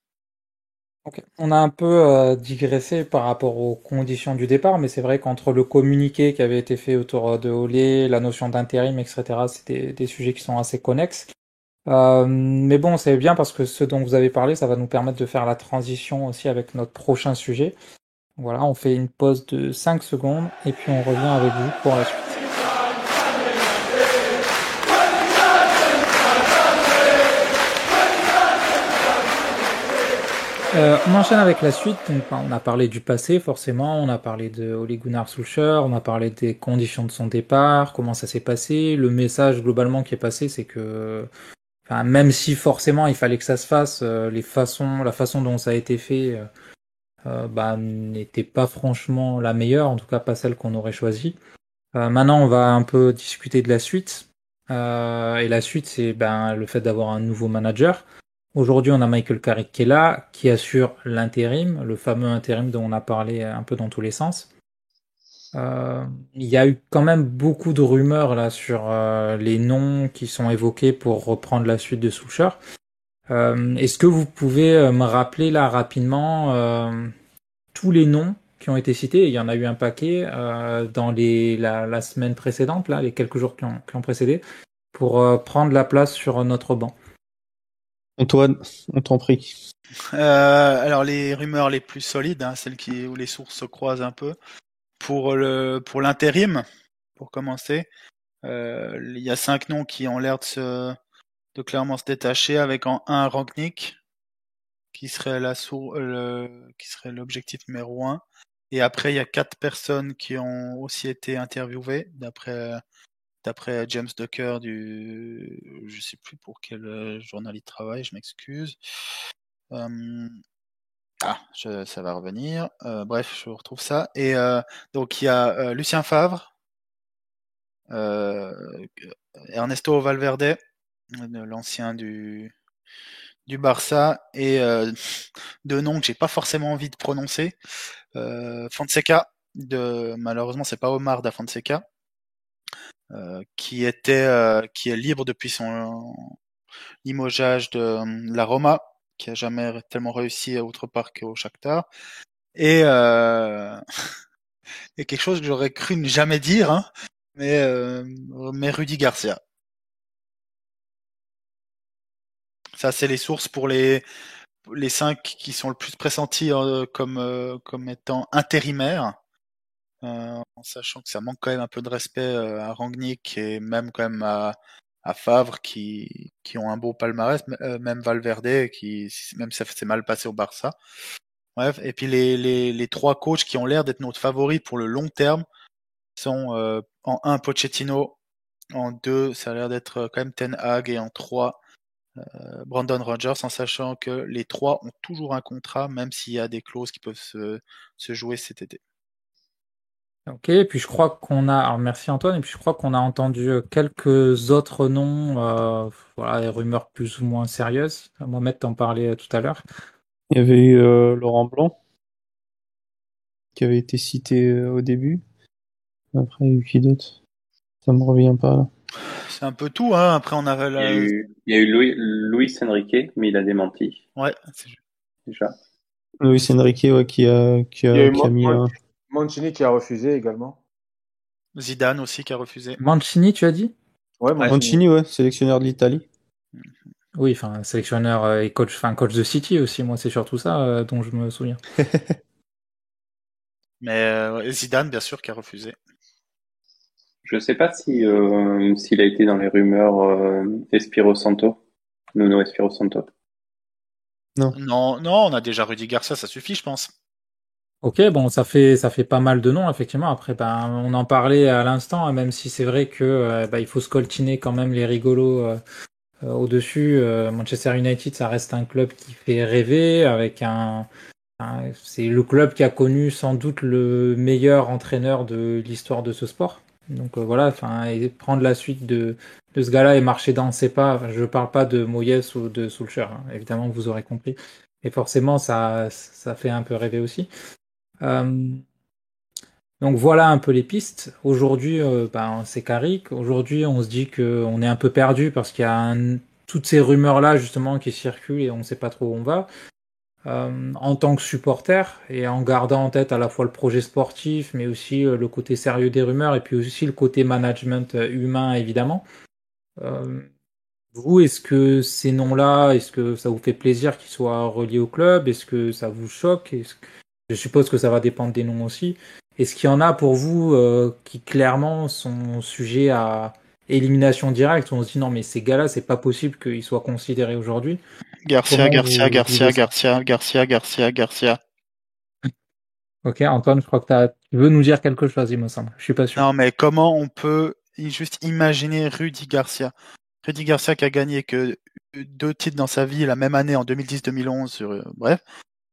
Ok. On a un peu digressé par rapport aux conditions du départ, mais c'est vrai qu'entre le communiqué qui avait été fait autour de Olé, la notion d'intérim, etc., c'est des sujets qui sont assez connexes. Mais bon, c'est bien parce que ce dont vous avez parlé, ça va nous permettre de faire la transition aussi avec notre prochain sujet. Voilà, on fait une pause de 5 secondes et puis on revient avec vous pour la suite. On enchaîne avec la suite. Donc, on a parlé du passé, forcément. On a parlé de Ole Gunnar Solskjaer. On a parlé des conditions de son départ, comment ça s'est passé. Le message globalement qui est passé, c'est que, enfin, même si forcément il fallait que ça se fasse, la façon dont ça a été fait, bah, n'était pas franchement la meilleure, en tout cas pas celle qu'on aurait choisie. Maintenant, on va un peu discuter de la suite. Et la suite, c'est ben, le fait d'avoir un nouveau manager. Aujourd'hui, on a Michael Carrick qui est là, qui assure l'intérim, le fameux intérim dont on a parlé un peu dans tous les sens. Il y a eu quand même beaucoup de rumeurs là sur les noms qui sont évoqués pour reprendre la suite de Solskjaer. Est-ce que vous pouvez me rappeler là rapidement tous les noms qui ont été cités? Il y en a eu un paquet dans la semaine précédente, là, les quelques jours qui ont précédé, pour prendre la place sur notre banc.
Antoine, on t'en prie.
Alors les rumeurs les plus solides, hein, celles où les sources se croisent un peu, pour l'intérim, pour commencer, il y a 5 noms qui ont l'air de clairement se détacher, avec en 1 Rangnick, qui serait qui serait l'objectif numéro 1. Et après, il y a 4 personnes qui ont aussi été interviewées, d'après James Ducker je sais plus pour quel journal il travaille, je m'excuse. Ça va revenir. Bref, je retrouve ça. Et donc il y a Lucien Favre, Ernesto Valverde, l'ancien du Barça, et 2 noms que j'ai pas forcément envie de prononcer. Fonseca, malheureusement c'est pas Omar da Fonseca, qui est libre depuis son limogeage de la Roma, qui a jamais tellement réussi autre part qu'au Shakhtar. Et, et quelque chose que j'aurais cru ne jamais dire, hein, mais Rudy Garcia. Ça, c'est les sources pour les 5 qui sont le plus pressentis comme étant intérimaires, en sachant que ça manque quand même un peu de respect à Rangnick et même quand même à Favre qui ont un beau palmarès, même Valverde même ça s'est mal passé au Barça. Bref, et puis les 3 coachs qui ont l'air d'être notre favoris pour le long terme sont en 1 Pochettino, en 2 ça a l'air d'être quand même Ten Hag, et en 3 Brandon Rodgers, en sachant que les 3 ont toujours un contrat, même s'il y a des clauses qui peuvent se jouer cet été.
Ok, et puis je crois qu'on a, alors merci Antoine, et puis je crois qu'on a entendu quelques autres noms, voilà, des rumeurs plus ou moins sérieuses. Mohamed t'en parlait tout à l'heure.
Il y avait eu Laurent Blanc qui avait été cité au début. Après, il y a eu qui d'autre? Ça me revient pas là.
C'est un peu tout, hein. Après, on a
Il y a eu Luis Enrique, mais il a démenti,
Ouais,
déjà.
Luis Enrique, ouais,
Il y a eu
qui a mis un.
Mancini qui a refusé également.
Zidane aussi qui a refusé.
Mancini, tu as dit?
Ouais,
Ouais.
Mancini.
Mancini, ouais, sélectionneur de l'Italie.
Oui, enfin, sélectionneur et coach, enfin, coach de City aussi, moi, c'est surtout ça dont je me souviens.
Mais ouais, Zidane, bien sûr, qui a refusé.
Je sais pas si s'il a été dans les rumeurs Espiro Santo, Nuno Espiro Santo.
Non, non, on a déjà Rudy Garcia, ça suffit, je pense.
Ok, bon, ça fait pas mal de noms, effectivement. Après, ben, on en parlait à l'instant, hein, même si c'est vrai que il faut scoltiner quand même les rigolos au-dessus. Manchester United, ça reste un club qui fait rêver, avec c'est le club qui a connu sans doute le meilleur entraîneur de l'histoire de ce sport. Donc voilà, enfin, et prendre la suite de ce gars-là et marcher dans ses pas. Enfin, je parle pas de Moyes ou de Solskjaer, hein, évidemment, vous aurez compris. Et forcément, ça fait un peu rêver aussi. Euh, donc voilà un peu les pistes. Aujourd'hui, c'est Carrick. Aujourd'hui, on se dit qu'on est un peu perdu parce qu'il y a toutes ces rumeurs-là justement qui circulent et on ne sait pas trop où on va. En tant que supporter et en gardant en tête à la fois le projet sportif, mais aussi le côté sérieux des rumeurs et puis aussi le côté management humain évidemment. Euh, Vous, est-ce que ces noms-là, est-ce que ça vous fait plaisir qu'ils soient reliés au club? Est-ce que ça vous choque? Je suppose que ça va dépendre des noms aussi. Est-ce qu'il y en a pour vous qui clairement sont sujets à élimination directe où on se dit non mais ces gars-là c'est pas possible qu'ils soient considérés aujourd'hui?
Garcia,
Comment
Garcia,
vous vivez
Garcia,
ça?
Garcia, Garcia, Garcia, Garcia.
Ok, Antoine, je crois que tu veux nous dire quelque chose, il me semble. Je suis pas sûr.
Non, mais comment on peut juste imaginer Rudy Garcia? Rudy Garcia qui a gagné que 2 titres dans sa vie la même année en 2010-2011, bref,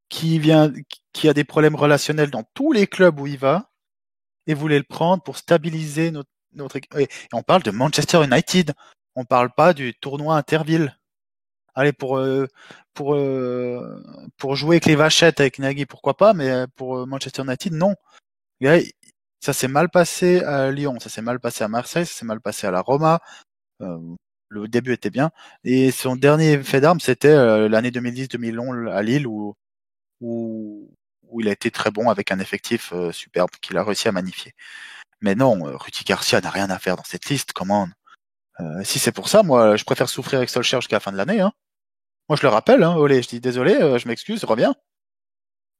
qui a des problèmes relationnels dans tous les clubs où il va et voulait le prendre pour stabiliser notre équipe. Et on parle de Manchester United. On parle pas du tournoi Interville. Allez, pour, euh, pour jouer avec les vachettes avec Nagy, pourquoi pas, mais pour Manchester United, non. Gars, ça s'est mal passé à Lyon, ça s'est mal passé à Marseille, ça s'est mal passé à la Roma. Euh, le début était bien. Et son dernier fait d'armes, c'était l'année 2010-2011 à Lille, où, où il a été très bon avec un effectif superbe qu'il a réussi à magnifier. Mais non, Rudy Garcia n'a rien à faire dans cette liste, comment si c'est pour ça, moi, je préfère souffrir avec Solskjaer jusqu'à la fin de l'année. Hein. Moi, je le rappelle, hein, Olé, je dis désolé, je m'excuse, reviens.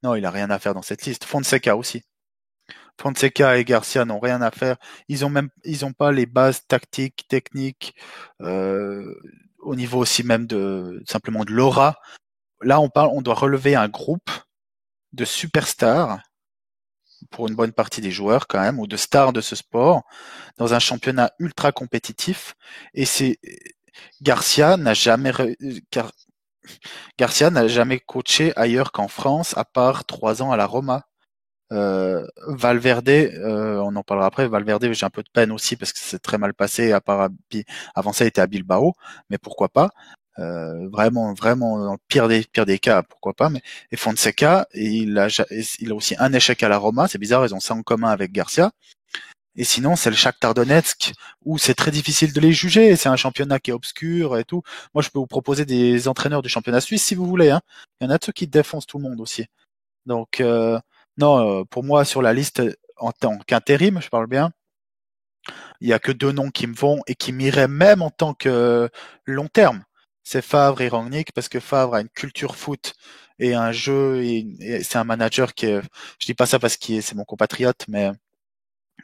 Non, il a rien à faire dans cette liste. Fonseca aussi. Fonseca et Garcia n'ont rien à faire. Ils ont pas les bases tactiques, techniques, au niveau aussi même de simplement de l'aura. Là, on doit relever un groupe de superstars pour une bonne partie des joueurs quand même, ou de stars de ce sport, dans un championnat ultra compétitif. Et c'est Garcia n'a jamais Garcia n'a jamais coaché ailleurs qu'en France, à part 3 ans à la Roma. Valverde, on en parlera après. Valverde, j'ai un peu de peine aussi parce que c'est très mal passé. Avant ça, il était à Bilbao, mais pourquoi pas. Vraiment, vraiment, dans le pire des cas, pourquoi pas. Et Fonseca, il a aussi un échec à la Roma. C'est bizarre, ils ont ça en commun avec Garcia. Et sinon, c'est le Shakhtar Donetsk où c'est très difficile de les juger. C'est un championnat qui est obscur et tout. Moi, je peux vous proposer des entraîneurs du championnat suisse si vous voulez. Hein. Il y en a de ceux qui défoncent tout le monde aussi. Donc, non, pour moi, sur la liste en tant qu'intérim, je parle bien, il y a que 2 noms qui me vont et qui m'iraient même en tant que long terme. C'est Favre et Rangnick parce que Favre a une culture foot et un jeu et c'est un manager qui est, je dis pas ça parce que c'est mon compatriote, mais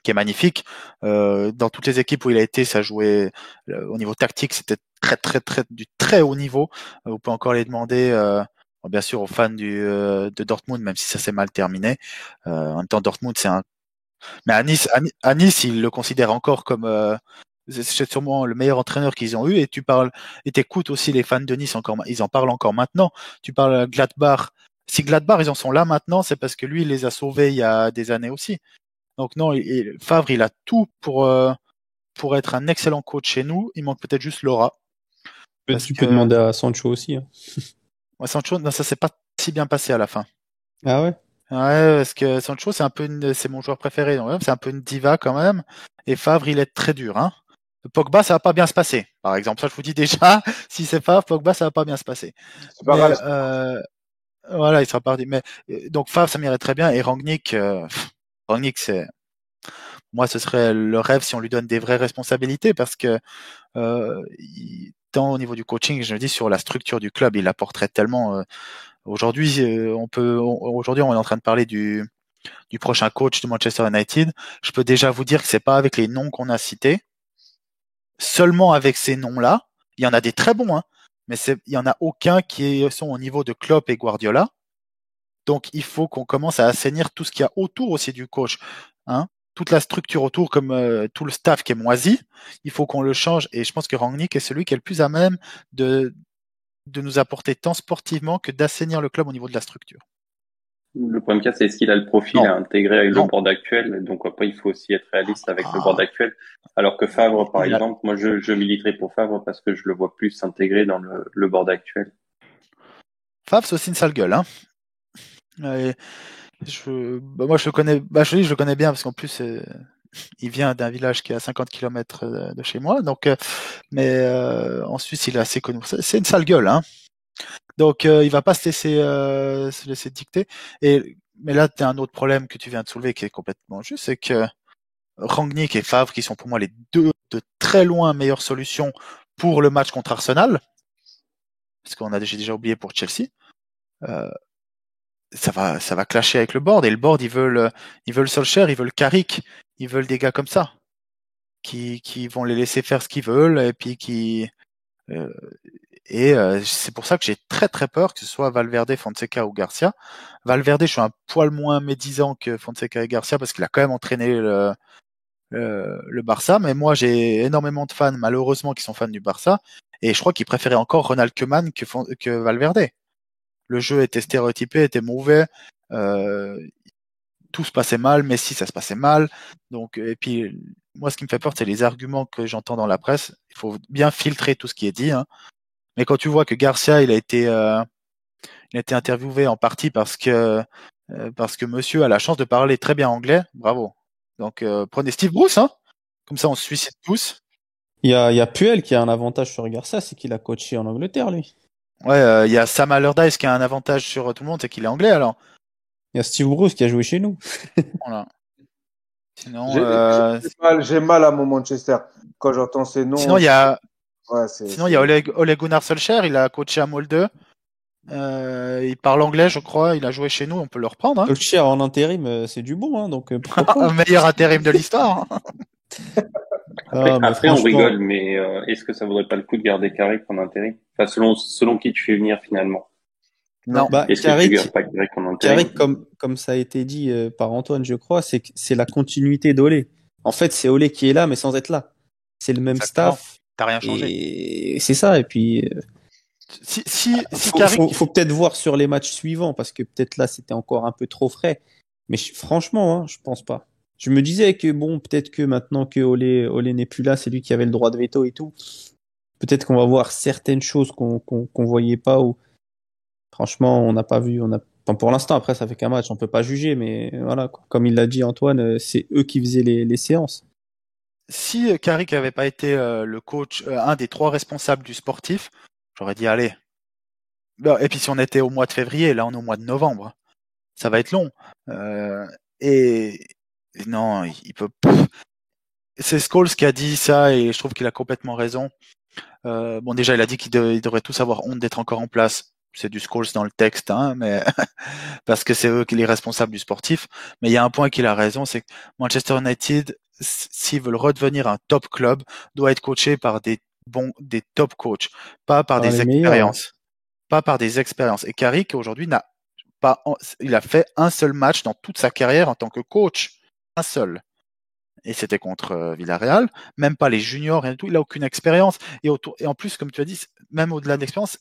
qui est magnifique. Dans toutes les équipes où il a été, ça jouait au niveau tactique, c'était du très haut niveau. On peut encore les demander, bien sûr, aux fans de Dortmund, même si ça s'est mal terminé. En même temps, Dortmund, mais à Nice, ils le considèrent encore comme c'est sûrement le meilleur entraîneur qu'ils ont eu. Et t'écoutes aussi les fans de Nice encore, ils en parlent encore maintenant. Tu parles Gladbach. Si Gladbach, ils en sont là maintenant, c'est parce que lui, il les a sauvés il y a des années aussi. Donc non, Favre, il a tout pour être un excellent coach chez nous. Il manque peut-être juste l'aura.
Tu peux demander à Sancho aussi. Hein.
Ouais, Sancho, non, ça s'est pas si bien passé à la fin.
Ah ouais?
Ouais, parce que Sancho, c'est mon joueur préféré. Donc, c'est un peu une diva quand même. Et Favre, il est très dur. Hein. Pogba, ça va pas bien se passer. Par exemple, ça je vous dis déjà, si c'est Favre, Pogba, ça va pas bien se passer.
C'est pas
Mais
grave.
voilà, il sera parti. Mais donc Favre, ça m'irait très bien. Et Rangnick, c'est moi, ce serait le rêve si on lui donne des vraies responsabilités parce que tant au niveau du coaching, je me dis sur la structure du club, il apporterait tellement. Aujourd'hui, aujourd'hui, on est en train de parler du prochain coach de Manchester United. Je peux déjà vous dire que c'est pas avec les noms qu'on a cités, seulement avec ces noms-là. Il y en a des très bons, hein, mais il y en a aucun qui sont au niveau de Klopp et Guardiola. Donc, il faut qu'on commence à assainir tout ce qu'il y a autour aussi du coach. Hein. Toute la structure autour, comme tout le staff qui est moisi, il faut qu'on le change. Et je pense que Rangnick est celui qui est le plus à même de nous apporter tant sportivement que d'assainir le club au niveau de la structure.
Le problème qu'il y a, c'est est-ce qu'il a le profil à intégrer avec le board actuel. Donc après, il faut aussi être réaliste avec le board actuel. Alors que Favre, par exemple, moi, je militerai pour Favre parce que je le vois plus s'intégrer dans le board actuel.
Favre, c'est aussi une sale gueule, hein. Moi, je le connais. Je le connais bien parce qu'en plus, il vient d'un village qui est à 50 km de chez moi. Donc, mais en Suisse, il est assez connu. C'est une sale gueule, hein. Donc, il va pas se laisser dicter. Mais là, tu as un autre problème que tu viens de soulever qui est complètement juste, c'est que Rangnick et Favre, qui sont pour moi les deux de très loin meilleures solutions pour le match contre Arsenal, parce qu'on a déjà oublié pour Chelsea. Ça va clasher avec le board, et le board, ils veulent Solskjaer, ils veulent Carrick, ils veulent des gars comme ça, qui vont les laisser faire ce qu'ils veulent, et puis c'est pour ça que j'ai très très peur que ce soit Valverde, Fonseca ou Garcia. Valverde, je suis un poil moins médisant que Fonseca et Garcia parce qu'il a quand même entraîné le Barça, mais moi j'ai énormément de fans malheureusement qui sont fans du Barça, et je crois qu'ils préféraient encore Ronald Koeman que Valverde. Le jeu était stéréotypé, était mauvais, tout se passait mal, Messi ça se passait mal, donc et puis moi ce qui me fait peur c'est les arguments que j'entends dans la presse. Il faut bien filtrer tout ce qui est dit, hein. Mais quand tu vois que Garcia il a été interviewé en partie parce que monsieur a la chance de parler très bien anglais, bravo. Donc prenez Steve Bruce, hein, comme ça on se suicide tous.
Il y a Puel qui a un avantage sur Garcia, c'est qu'il a coaché en Angleterre, lui.
Ouais, il y a Sam Allardyce qui a un avantage sur tout le monde, c'est qu'il est anglais alors.
Il y a Steve Bruce qui a joué chez nous.
Voilà. Sinon,
j'ai mal à mon Manchester quand j'entends ces noms.
Sinon, il y a
Ouais,
Ole Gunnar Solskjaer, il a coaché à Molde. Il parle anglais, je crois. Il a joué chez nous, on peut le reprendre. Hein.
Solskjaer en intérim, c'est du bon, hein, donc pourquoi pas.
Un meilleur intérim de l'histoire. Hein.
Après on rigole, mais est-ce que ça vaudrait pas le coup de garder Carrick en intérim? Enfin, selon qui tu fais venir finalement.
Non.
Est-ce que tu gardes pas Carrick en intérim?
Carrick, comme ça a été dit par Antoine, je crois, c'est la continuité d'Olé. En fait, c'est Olé qui est là, mais sans être là. C'est le même staff.
T'as rien changé.
Et c'est ça. Et puis, faut peut-être voir sur les matchs suivants, parce que peut-être là, c'était encore un peu trop frais. Mais franchement, hein, je pense pas. Je me disais que bon, peut-être que maintenant que Olé n'est plus là, c'est lui qui avait le droit de veto et tout. Peut-être qu'on va voir certaines choses qu'on voyait pas, ou franchement, on n'a pas vu. Enfin, pour l'instant, après, ça fait qu'un match, on peut pas juger, mais voilà, quoi. Comme il l'a dit Antoine, c'est eux qui faisaient les séances.
Si Carrick avait pas été le coach, un des trois responsables du sportif, j'aurais dit allez. Et puis si on était au mois de février, là on est au mois de novembre, ça va être long. Et non, il peut. C'est Scholes qui a dit ça et je trouve qu'il a complètement raison. Bon, déjà, il a dit qu'ils devraient tous avoir honte d'être encore en place. C'est du Scholes dans le texte, hein, mais parce que c'est eux qui sont les responsables du sportif. Mais il y a un point qu'il a raison, c'est que Manchester United, s'ils veulent redevenir un top club, doit être coaché par des top coachs, pas par des expériences. Pas par des expériences. Et Carrick, aujourd'hui, il a fait un seul match dans toute sa carrière en tant que coach. Un seul. Et c'était contre Villarreal, même pas les juniors, rien du tout, il a aucune expérience. Et en plus, comme tu as dit, même au-delà de l'expérience,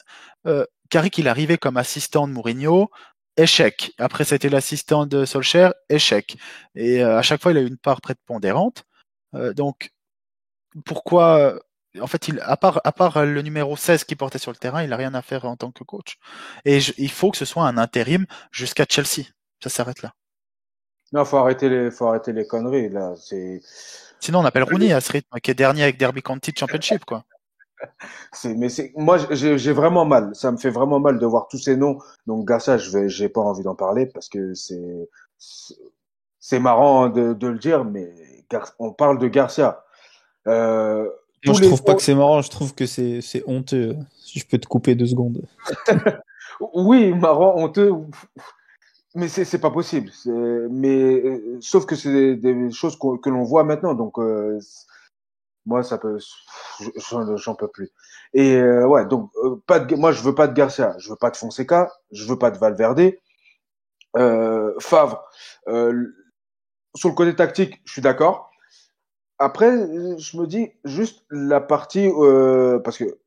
Carrick, il est arrivé comme assistant de Mourinho, échec. Après, c'était l'assistant de Solskjaer, échec. Et à chaque fois, il a eu une part prépondérante. Donc, pourquoi en fait, à part le numéro 16 qui portait sur le terrain, il n'a rien à faire en tant que coach. Et il faut que ce soit un intérim jusqu'à Chelsea. Ça s'arrête là.
Non, faut arrêter les conneries, là.
Sinon, on appelle Rooney à ce rythme, qui est dernier avec Derby County Championship, quoi.
Moi, j'ai vraiment mal. Ça me fait vraiment mal de voir tous ces noms. Donc, Garcia, j'ai pas envie d'en parler parce que c'est marrant de le dire, mais on parle de Garcia. Euh,
Moi,
tous
je
les
trouve pas que c'est marrant, je trouve que c'est honteux. Si je peux te couper 2 secondes.
Oui, marrant, honteux, mais c'est pas possible. Sauf que c'est des choses que l'on voit maintenant. Donc, moi, ça peut, j'en peux plus. Et ouais, donc moi, je veux pas de Garcia, je veux pas de Fonseca, je veux pas de Valverde. Favre, sur le côté tactique, je suis d'accord. Après, je me dis juste la partie parce que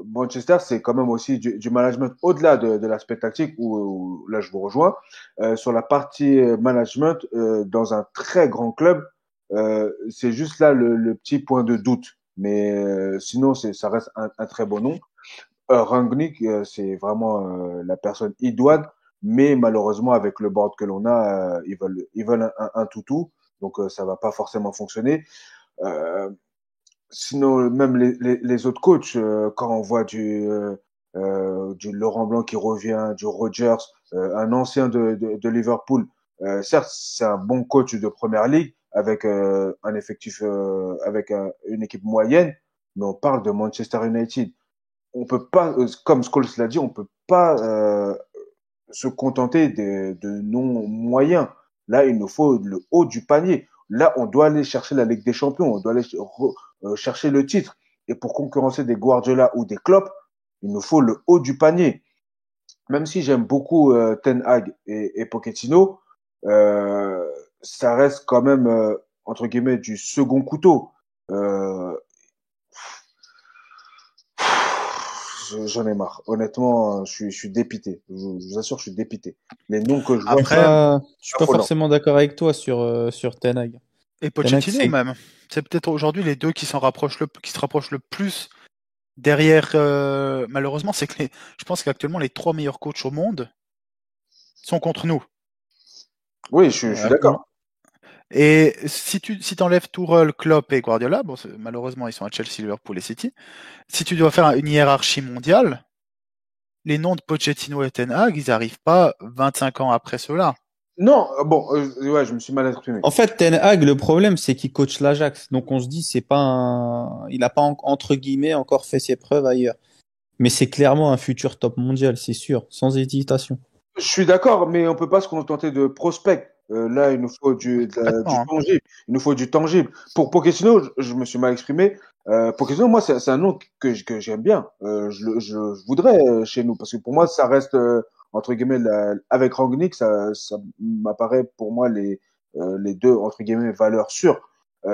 Manchester, c'est quand même aussi du management au-delà de l'aspect tactique où là je vous rejoins. Sur la partie management dans un très grand club, c'est juste là le petit point de doute. Mais sinon, ça reste un très bon nom. Rangnick, c'est vraiment la personne idoine, mais malheureusement avec le board que l'on a, ils veulent un toutou, donc ça va pas forcément fonctionner. Euh, Sinon, même les autres coachs, quand on voit du Laurent Blanc qui revient, du Rodgers, un ancien de Liverpool, certes, c'est un bon coach de première ligue avec un effectif, avec une équipe moyenne, mais on parle de Manchester United. On peut pas, comme Scholes l'a dit, on peut pas se contenter de noms moyens. Là, il nous faut le haut du panier. Là, on doit aller chercher la Ligue des Champions, on doit aller chercher le titre. Et pour concurrencer des Guardiola ou des Klopp, il nous faut le haut du panier. Même si j'aime beaucoup Ten Hag et Pochettino, euh, ça reste quand même entre guillemets du second couteau. Euh, J'en ai marre. Honnêtement, je suis dépité. Je vous assure, je suis dépité. Les noms que je vois,
Après,
Je suis pas
affolant.
forcément d'accord avec toi sur Ten Hag.
et
Ten Hag,
Pochettino même. C'est peut-être aujourd'hui les deux qui se rapprochent le plus derrière. Malheureusement, c'est que je pense qu'actuellement les 3 meilleurs coachs au monde sont contre nous.
Oui, je suis d'accord.
Et si t'enlèves Tourelle, Klopp et Guardiola, bon, malheureusement ils sont à Chelsea, Liverpool et City. Si tu dois faire une hiérarchie mondiale, les noms de Pochettino et Ten Hag, ils arrivent pas 25 ans après cela.
Non, bon, ouais, je me suis mal exprimé.
En fait, Ten Hag, le problème, c'est qu'il coach l'Ajax. Donc on se dit, il a pas entre guillemets encore fait ses preuves ailleurs. Mais c'est clairement un futur top mondial, c'est sûr, sans hésitation.
Je suis d'accord, mais on peut pas se contenter de prospect. Là, il nous faut du
Complètement, hein.
tangible. Il nous faut du tangible. Pour Pochettino, je me suis mal exprimé. Pochettino, moi, c'est un nom que j'aime bien. Je voudrais chez nous parce que pour moi, ça reste entre guillemets avec Rangnick, ça m'apparaît pour moi les deux entre guillemets valeurs sûres.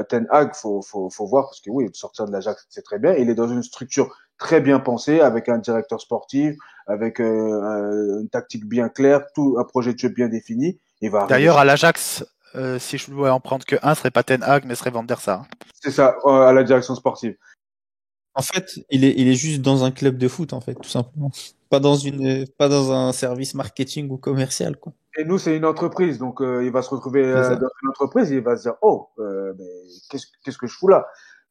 Ten Hag, faut voir parce que oui, sortir de l'Ajax, c'est très bien. Il est dans une structure très bien pensée avec un directeur sportif, avec une tactique bien claire, tout un projet de jeu bien défini. Il va arriver.
D'ailleurs, à l'Ajax, si je dois en prendre que un, ce serait pas Ten Hag, mais ce serait Van der Sar.
C'est ça, à la direction sportive.
En fait, il est juste dans un club de foot, en fait, tout simplement. Pas dans un service marketing ou commercial, quoi.
Et nous, c'est une entreprise, donc il va se retrouver
C'est ça.
dans une entreprise et il va se dire, oh, mais qu'est-ce que je fous là?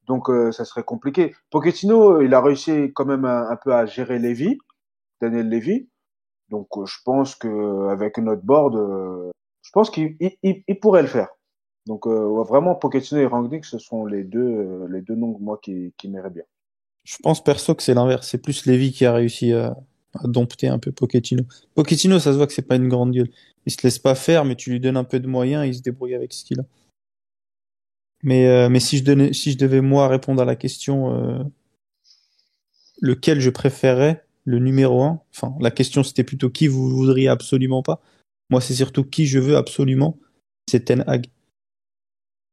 Donc ça serait compliqué. Pochettino, il a réussi quand même un peu à gérer Lévy, Daniel Lévy. Donc je pense que avec notre board, je pense qu'il pourrait le faire. Donc ouais, vraiment, Pochettino et Rangnick, ce sont les deux noms moi qui m'iraient bien.
Je pense perso que c'est l'inverse. C'est plus Lévy qui a réussi à dompter un peu Pochettino. Pochettino, ça se voit que c'est pas une grande gueule. Il se laisse pas faire, mais tu lui donnes un peu de moyens, il se débrouille avec ce qu'il a. Mais si je devais moi répondre à la question, lequel je préférais, le numéro un. Enfin, la question c'était plutôt qui vous voudriez absolument pas. Moi, c'est surtout qui je veux absolument. C'est Ten Hag.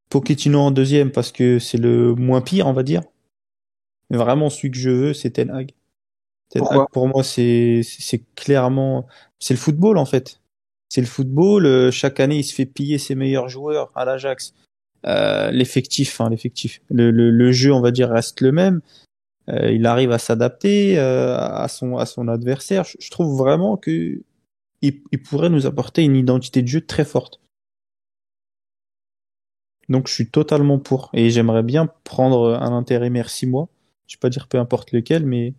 Pochettino en deuxième parce que c'est le moins pire, on va dire. Mais vraiment, celui que je veux, c'est Ten Hag. Ten Hag,
Pourquoi?
pour moi, c'est clairement. c'est le football en fait. C'est le football. Chaque année, il se fait piller ses meilleurs joueurs à l'Ajax. L'effectif. Le jeu, on va dire, reste le même. Il arrive à s'adapter à son adversaire. Je trouve vraiment que il pourrait nous apporter une identité de jeu très forte. Donc je suis totalement pour. Et j'aimerais bien prendre un intérimaire 6 mois. Je vais pas dire peu importe lequel, mais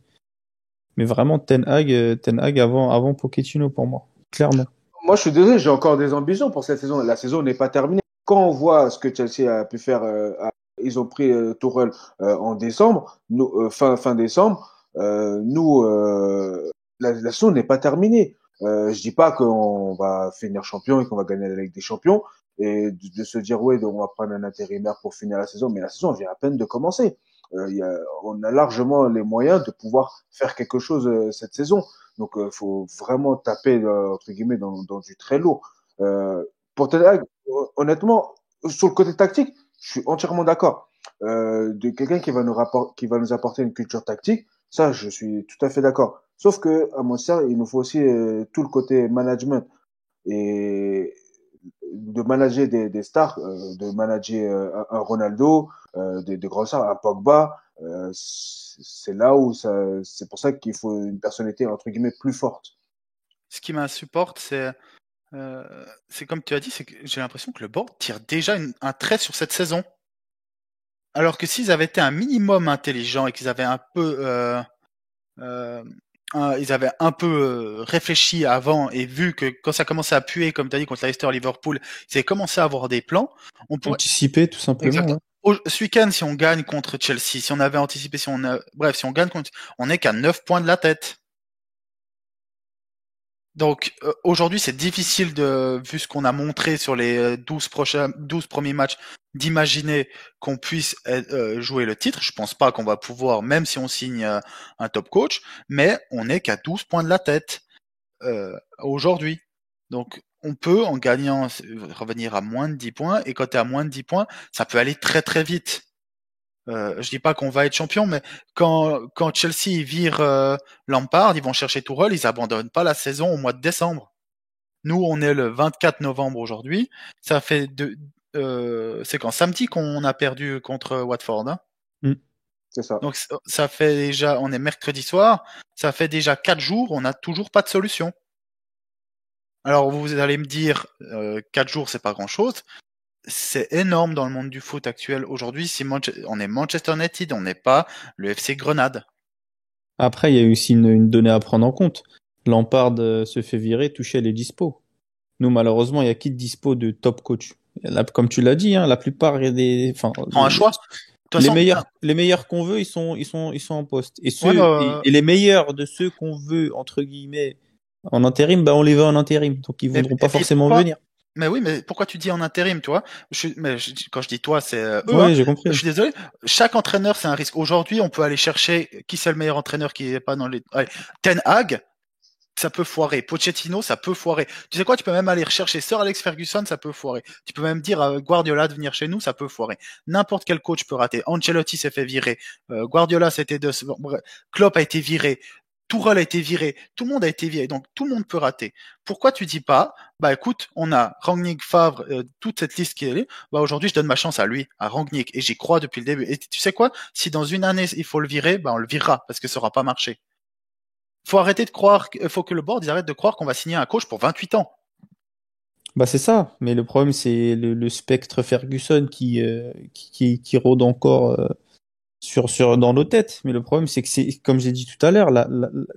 vraiment Ten Hag avant Pochettino pour moi. Clairement.
Moi, je suis désolé, j'ai encore des ambitions pour cette saison. La saison n'est pas terminée. Quand on voit ce que Chelsea a pu faire, ils ont pris Tuchel en décembre, nous, fin décembre. Nous, la saison n'est pas terminée. Je dis pas qu'on va finir champion et qu'on va gagner la Ligue des Champions et de se dire ouais, donc on va prendre un intérimaire pour finir la saison, mais la saison vient à peine de commencer. On a largement les moyens de pouvoir faire quelque chose cette saison. Donc, faut vraiment taper entre guillemets dans du très lourd. Pour Ten Hag, honnêtement, sur le côté tactique, je suis entièrement d'accord. De quelqu'un qui va nous apporter une culture tactique, ça, je suis tout à fait d'accord. Sauf que à mon sens, il nous faut aussi tout le côté management et de manager des stars, de manager un Ronaldo, des grands stars, un Pogba. C'est là où c'est pour ça qu'il faut une personnalité entre guillemets plus forte.
Ce qui m'insupporte, c'est comme tu as dit, c'est que j'ai l'impression que le board tire déjà un trait sur cette saison. Alors que s'ils avaient été un minimum intelligents et qu'ils avaient un peu, ils avaient un peu réfléchi avant et vu que quand ça commençait à puer, comme tu as dit, contre Leicester, Liverpool, ils avaient commencé à avoir des plans. On pourrait
Anticiper tout simplement.
exactement. Ce week-end, si on gagne contre Chelsea, si on avait anticipé, bref, si on gagne contre, on n'est qu'à 9 points de la tête. Donc aujourd'hui, c'est difficile vu ce qu'on a montré sur les 12 premiers matchs, d'imaginer qu'on puisse jouer le titre. Je pense pas qu'on va pouvoir, même si on signe un top coach, mais on n'est qu'à 12 points de la tête aujourd'hui. Donc on peut, en gagnant, revenir à moins de 10 points, et quand tu es à moins de 10 points, ça peut aller très très vite. Je dis pas qu'on va être champion, mais quand Chelsea vire Lampard, ils vont chercher Tourelle, ils abandonnent pas la saison au mois de décembre. Nous, on est le 24 novembre aujourd'hui. Ça fait c'est quand samedi qu'on a perdu contre Watford. Hein.
C'est ça.
Donc ça fait déjà, on est mercredi soir, ça fait déjà 4 jours, on n'a toujours pas de solution. Alors vous allez me dire, 4 jours c'est pas grand chose. C'est énorme dans le monde du foot actuel. Aujourd'hui, si on est Manchester United, on n'est pas le FC Grenade.
Après, il y a aussi une donnée à prendre en compte. Lampard se fait virer, Tuchel est dispo. Nous, malheureusement, il y a qui de dispo de top coach? Là, comme tu l'as dit, hein, la plupart
Prends un choix.
Les meilleurs qu'on veut, ils sont en poste. Et et les meilleurs de ceux qu'on veut entre guillemets en intérim, bah on les veut en intérim, donc ils voudront pas forcément venir.
Mais oui, mais pourquoi tu dis en intérim, tu vois? Quand je dis toi, c'est eux.
Oui,
hein.
j'ai compris.
Je suis désolé. Chaque entraîneur, c'est un risque. Aujourd'hui, on peut aller chercher qui c'est le meilleur entraîneur qui est pas dans les. Allez, Ten Hag, ça peut foirer. Pochettino, ça peut foirer. Tu sais quoi? Tu peux même aller rechercher Sir Alex Ferguson, ça peut foirer. Tu peux même dire à Guardiola de venir chez nous, ça peut foirer. N'importe quel coach peut rater. Ancelotti s'est fait virer. Guardiola, c'était Klopp a été viré. Tourelle a été viré, tout le monde a été viré, donc tout le monde peut rater. Pourquoi tu dis pas, bah écoute, on a Rangnick, Favre, toute cette liste qui est là, bah aujourd'hui je donne ma chance à lui, à Rangnick, et j'y crois depuis le début. Et tu sais quoi, si dans une année il faut le virer, bah on le virera, parce que ça aura pas marché. Faut arrêter de croire, faut que le board arrête de croire qu'on va signer un coach pour 28 ans.
Bah c'est ça, mais le problème c'est le spectre Ferguson qui rôde encore dans nos têtes. Mais le problème, c'est que c'est, comme j'ai dit tout à l'heure,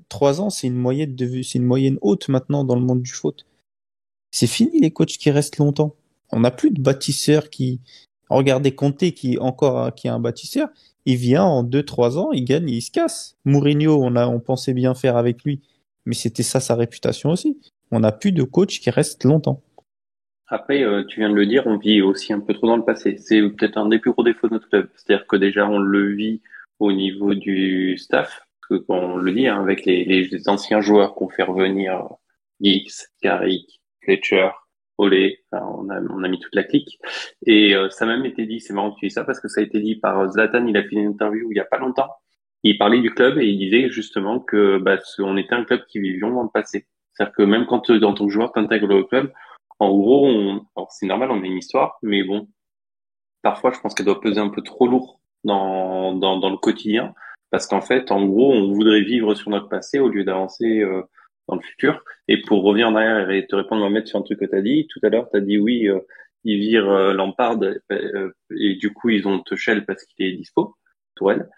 3 ans, c'est une moyenne haute maintenant dans le monde du foot. C'est fini les coachs qui restent longtemps. On n'a plus de bâtisseurs regardez Conte qui est un bâtisseur. Il vient en 2-3 ans, il gagne, il se casse. Mourinho, on pensait bien faire avec lui, mais c'était ça sa réputation aussi. On n'a plus de coach qui reste longtemps.
Après, tu viens de le dire, on vit aussi un peu trop dans le passé. C'est peut-être un des plus gros défauts de notre club. C'est-à-dire que déjà, on le vit au niveau du staff, parce que on le dit, hein, avec les anciens joueurs qu'on fait revenir, Giggs, Carrick, Fletcher, Olé, enfin, on a mis toute la clique. Et ça a même été dit, c'est marrant que tu dis ça, parce que ça a été dit par Zlatan, il a fait une interview il y a pas longtemps. Il parlait du club et il disait justement que on était un club qui vivions dans le passé. C'est-à-dire que même quand dans ton joueur t'intègre le club, en gros, alors c'est normal, on a une histoire, mais bon, parfois je pense qu'elle doit peser un peu trop lourd dans le quotidien, parce qu'en fait, en gros, on voudrait vivre sur notre passé au lieu d'avancer dans le futur. Et pour revenir en arrière et te répondre, Mohamed, sur un truc que tu as dit, tout à l'heure, tu as dit oui, ils virent Lampard, et du coup, ils ont Tuchel parce qu'il est dispo, Tourelle.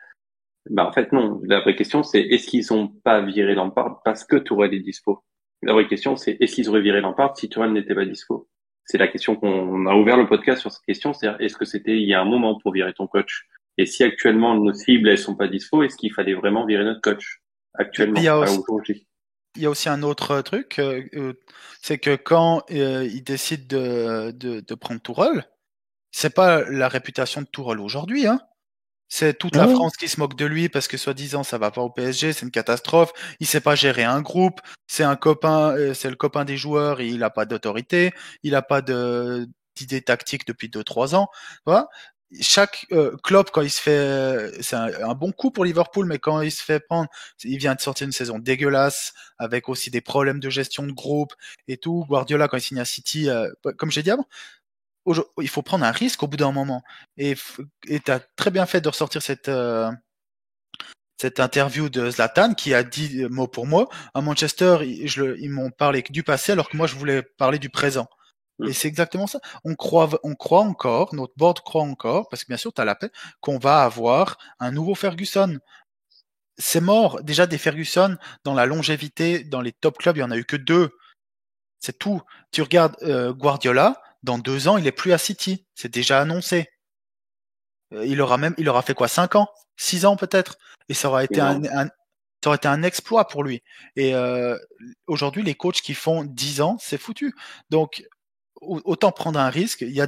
En fait, non. La vraie question, c'est est-ce qu'ils ont pas viré Lampard parce que Tourelle est dispo? La vraie question, c'est est-ce qu'ils auraient viré Lampard si Tourelle n'était pas dispo? C'est la question qu'on a ouvert le podcast sur cette question, c'est-à-dire est-ce que c'était il y a un moment pour virer ton coach? Et si actuellement nos cibles elles sont pas dispo, est-ce qu'il fallait vraiment virer notre coach actuellement?
Il y a aussi,
Aujourd'hui.
il y a aussi un autre truc, c'est que quand il décide de prendre Tourelle, c'est pas la réputation de Tourelle aujourd'hui, hein. C'est toute la
Ouais.
France qui se moque de lui parce que soi-disant ça va pas au PSG, c'est une catastrophe. Il sait pas gérer un groupe, c'est un copain, c'est le copain des joueurs, il a pas d'autorité, il a pas d'idée tactique depuis 2-3 ans. Voilà. Chaque Klopp quand il se fait, c'est un bon coup pour Liverpool, mais quand il se fait prendre, il vient de sortir une saison dégueulasse avec aussi des problèmes de gestion de groupe et tout. Guardiola quand il signe à City, comme j'ai dit avant, il faut prendre un risque au bout d'un moment. Et tu as très bien fait de ressortir cette interview de Zlatan qui a dit mot pour mot, à Manchester, ils m'ont parlé que du passé alors que moi je voulais parler du présent. Et c'est exactement ça. On croit encore, notre board croit encore, parce que bien sûr, tu as la paix, qu'on va avoir un nouveau Ferguson. C'est mort. Déjà, des Ferguson, dans la longévité, dans les top clubs, il y en a eu que 2. C'est tout. Tu regardes Guardiola, dans 2 ans, il est plus à City. C'est déjà annoncé. Il aura fait quoi, 5 ans, 6 ans peut-être, et ça aura été ça aurait été un exploit pour lui. Et aujourd'hui, les coachs qui font 10 ans, c'est foutu. Donc autant prendre un risque. Il y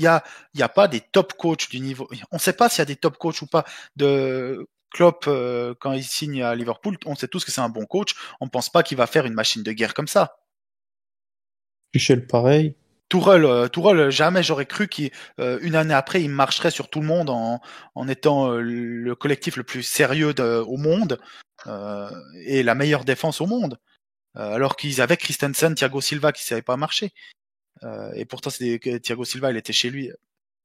a pas des top coachs du niveau. On ne sait pas s'il y a des top coachs ou pas de Klopp quand il signe à Liverpool. On sait tous que c'est un bon coach. On ne pense pas qu'il va faire une machine de guerre comme ça.
Tuchel, pareil.
Tourelle, jamais j'aurais cru qu'une année après, il marcherait sur tout le monde en étant le collectif le plus sérieux au monde et la meilleure défense au monde. Alors qu'ils avaient Christensen, Thiago Silva qui ne savait pas marcher. Et pourtant, Thiago Silva, il était chez lui.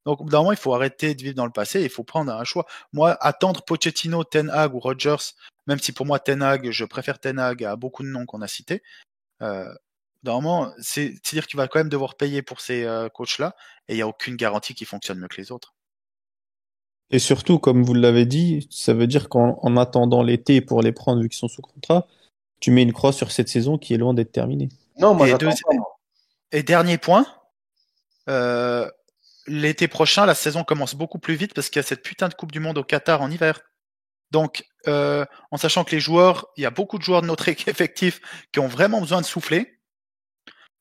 Donc, au bout d'un moment, il faut arrêter de vivre dans le passé. Il faut prendre un choix. Moi, attendre Pochettino, Ten Hag ou Rodgers, même si pour moi, Ten Hag, je préfère Ten Hag à beaucoup de noms qu'on a cités. Normalement, c'est-à-dire que tu vas quand même devoir payer pour ces coachs-là, et il n'y a aucune garantie qu'ils fonctionnent mieux que les autres.
Et surtout, comme vous l'avez dit, ça veut dire qu'en attendant l'été pour les prendre vu qu'ils sont sous contrat, tu mets une croix sur cette saison qui est loin d'être terminée.
Non, moi,
Et,
j'attends pas, moi.
et dernier point, l'été prochain, la saison commence beaucoup plus vite parce qu'il y a cette putain de Coupe du Monde au Qatar en hiver. Donc, en sachant que les joueurs, il y a beaucoup de joueurs de notre effectif qui ont vraiment besoin de souffler,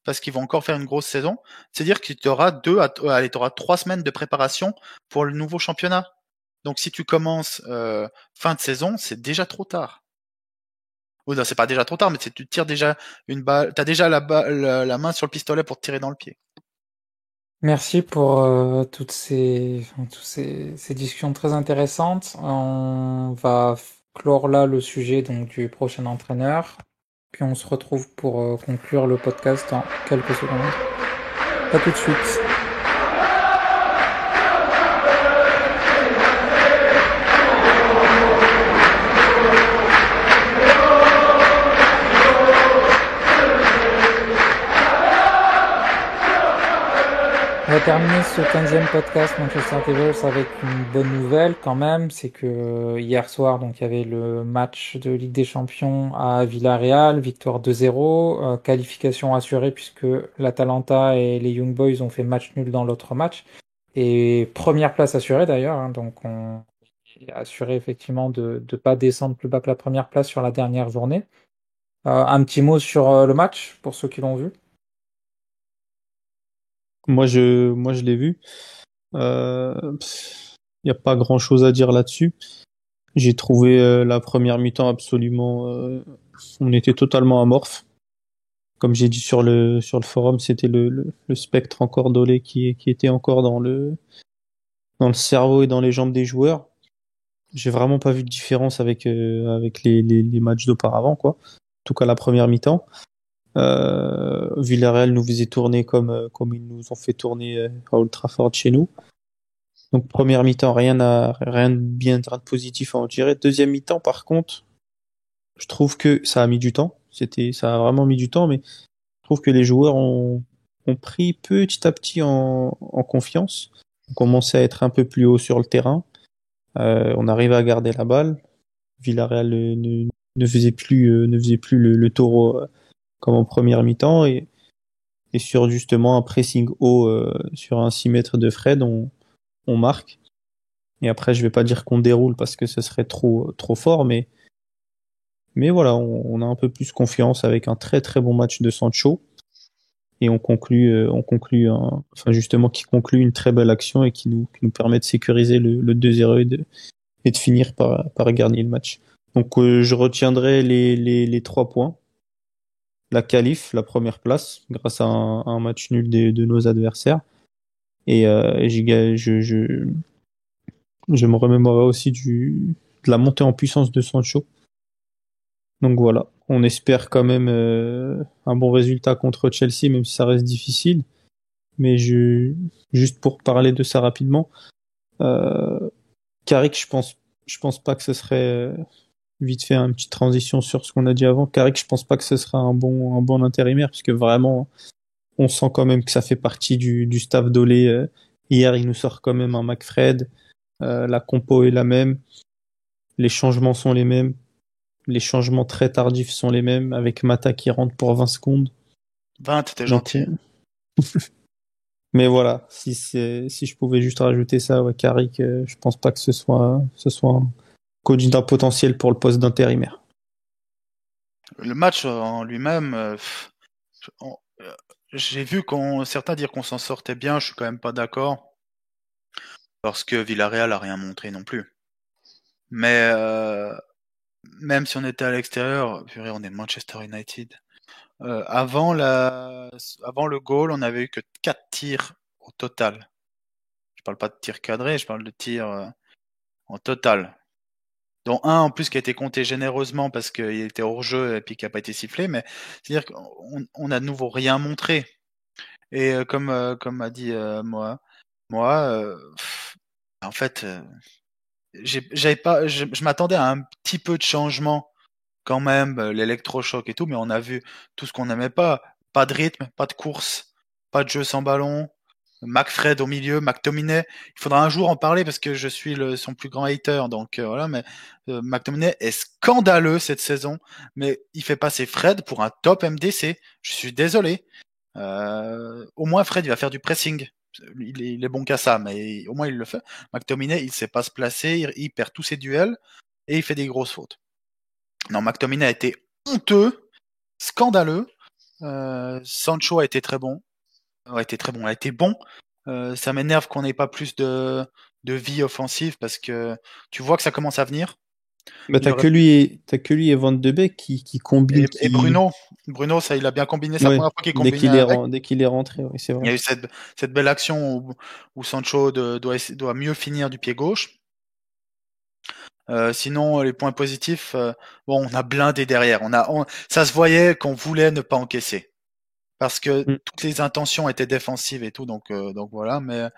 parce qu'ils vont encore faire une grosse saison, c'est-à-dire que tu auras 3 semaines de préparation pour le nouveau championnat. Donc si tu commences fin de saison, c'est déjà trop tard. Ou non, c'est pas déjà trop tard, mais tu tires déjà une balle, t'as déjà la main sur le pistolet pour te tirer dans le pied.
Merci pour toutes ces discussions très intéressantes. On va clore là le sujet donc du prochain entraîneur. Puis on se retrouve pour conclure le podcast dans quelques secondes. À tout de suite. On va terminer ce 15e podcast Manchester Devils avec une bonne nouvelle quand même, c'est que hier soir donc il y avait le match de Ligue des Champions à Villarreal, victoire 2-0, qualification assurée puisque l'Atalanta et les Young Boys ont fait match nul dans l'autre match et première place assurée d'ailleurs, hein, donc on est assuré effectivement de ne pas descendre plus bas que la première place sur la dernière journée. Un petit mot sur le match pour ceux qui l'ont vu.
Moi, je l'ai vu. Il n'y a pas grand-chose à dire là-dessus. J'ai trouvé la première mi-temps absolument... on était totalement amorphe. Comme j'ai dit sur le forum, c'était le spectre encore d'Olé qui était encore dans le cerveau et dans les jambes des joueurs. J'ai vraiment pas vu de différence avec les matchs d'auparavant, quoi. En tout cas, la première mi-temps. Villarreal nous faisait tourner comme ils nous ont fait tourner à Old Trafford chez nous. Donc première mi-temps, rien de bien, rien de positif à en tirer. Deuxième mi-temps, par contre, je trouve que ça a mis du temps. Ça a vraiment mis du temps, mais je trouve que les joueurs ont pris petit à petit en confiance. On commençait à être un peu plus haut sur le terrain. On arrivait à garder la balle. Villarreal ne faisait plus le taureau comme en première mi-temps et sur justement un pressing haut sur un 6 mètres de Fred, on marque. Et après, je vais pas dire qu'on déroule parce que ce serait trop fort, mais voilà, on a un peu plus confiance avec un très très bon match de Sancho et enfin justement qui conclut une très belle action et qui nous permet de sécuriser le 2-0 et de finir par gagner le match. Donc je retiendrai les 3 points. La qualif, la première place, grâce à un match nul de nos adversaires. Et je me remémorerai aussi de la montée en puissance de Sancho. Donc voilà, on espère quand même un bon résultat contre Chelsea, même si ça reste difficile. Mais juste pour parler de ça rapidement, Carrick, je pense pas que ce serait vite fait une petite transition sur ce qu'on a dit avant. Carrick, je pense pas que ce sera un bon intérimaire, parce que vraiment, on sent quand même que ça fait partie du staff d'Olé. Hier, il nous sort quand même un McFred. La compo est la même. Les changements sont les mêmes. Les changements très tardifs sont les mêmes, avec Mata qui rentre pour 20 secondes.
20, t'es
Donc,
gentil.
mais voilà, si je pouvais juste rajouter ça, ouais, Carrick, je pense pas que ce soit un coach d'un potentiel pour le poste d'intérimaire.
Le match en lui-même, j'ai vu certains dire qu'on s'en sortait bien, je suis quand même pas d'accord. Parce que Villarreal a rien montré non plus. Mais même si on était à l'extérieur, purée, on est Manchester United. Avant le goal, on avait eu que 4 tirs au total. Je parle pas de tirs cadrés, je parle de tirs en total. Dont un en plus qui a été compté généreusement parce qu'il était hors jeu et puis qui a pas été sifflé, mais c'est-à-dire qu'on a de nouveau rien montré. Et comme m'a dit moi, en fait, je m'attendais à un petit peu de changement quand même, l'électrochoc et tout, mais on a vu tout ce qu'on n'aimait pas. Pas de rythme, pas de course, pas de jeu sans ballon. McFred au milieu, McTominay. Il faudra un jour en parler parce que je suis son plus grand hater, donc voilà. Mais McTominay est scandaleux cette saison, mais il fait passer Fred pour un top MDC. Je suis désolé. Au moins Fred, il va faire du pressing. Il est bon qu'à ça, mais au moins il le fait. McTominay, il sait pas se placer, il perd tous ses duels et il fait des grosses fautes. Non, McTominay a été honteux, scandaleux. Sancho a été très bon. A été bon. Ça m'énerve qu'on n'ait pas plus de vie offensive parce que tu vois que ça commence à venir.
Bah, t'as que lui et Van de Beek qui combinent.
Et Bruno, ça, il a bien combiné. C'est la
Ouais,
première fois qu'il combine avec.
dès qu'il est rentré, oui, c'est
Il y
vrai.
a eu cette belle action où Sancho doit mieux finir du pied gauche. Sinon, les points positifs, bon, on a blindé derrière. Ça se voyait qu'on voulait ne pas encaisser parce que
Mm.
toutes les intentions étaient défensives et tout, donc voilà. Mais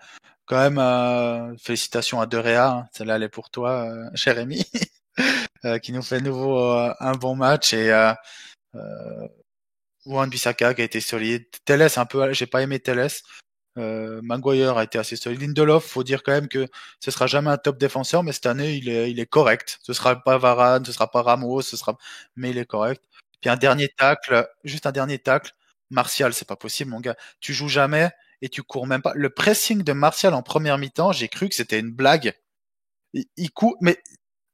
quand même, félicitations à De Rea, hein. Celle-là, elle est pour toi, cher Rémi, qui nous fait de nouveau un bon match et Wan-Bissaka qui a été solide. Telles un peu, j'ai pas aimé Telles. Maguire a été assez solide. Lindelof, faut dire quand même que ce sera jamais un top défenseur, mais cette année il est correct. Ce sera pas Varane, ce sera pas Ramos, mais il est correct. Puis juste un dernier tacle. Martial, c'est pas possible, mon gars. Tu joues jamais et tu cours même pas. Le pressing de Martial en première mi-temps, j'ai cru que c'était une blague. Il court, mais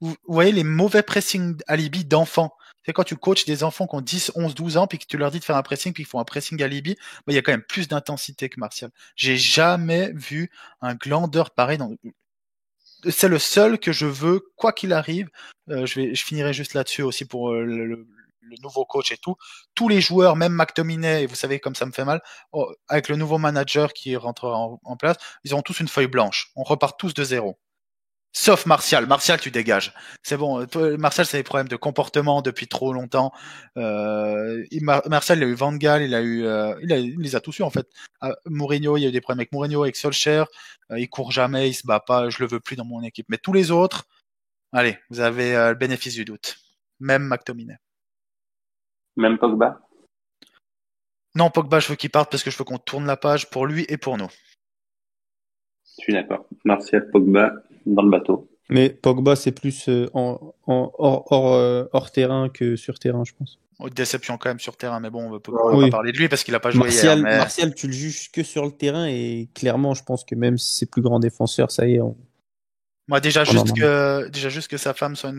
vous voyez les mauvais pressing alibi d'enfants. C'est quand tu coaches des enfants qui ont 10, 11, 12 ans, puis que tu leur dis de faire un pressing, puis qu'ils font un pressing alibi, il y a quand même plus d'intensité que Martial. J'ai jamais vu un glandeur pareil. C'est le seul que je veux, quoi qu'il arrive. Je finirai juste là-dessus aussi pour le nouveau coach et tout. Tous les joueurs, même McTominay, et vous savez comme ça me fait mal, avec le nouveau manager qui rentrera en place, ils ont tous une feuille blanche. On repart tous de zéro. Sauf Martial. Martial, tu dégages. C'est bon. Toi, Martial, c'est des problèmes de comportement depuis trop longtemps. Martial, il a eu Van Gaal, il les a tous eu en fait. Mourinho, il y a eu des problèmes avec Mourinho, avec Solskjaer. Il court jamais, il se bat pas. Je le veux plus dans mon équipe. Mais tous les autres, allez, vous avez le bénéfice du doute. Même McTominay.
Même Pogba?
Non, Pogba, je veux qu'il parte parce que je veux qu'on tourne la page pour lui et pour nous.
Je suis d'accord. Martial, Pogba, dans le bateau.
Mais Pogba, c'est plus hors terrain que sur terrain, je pense.
Déception quand même sur terrain, mais bon, on peut
Oui.
pas parler de lui parce qu'il a pas joué hier. Mais...
Martial, tu le juges que sur le terrain et clairement, je pense que même si c'est plus grand défenseur, ça y est.
Moi, déjà juste que sa femme soit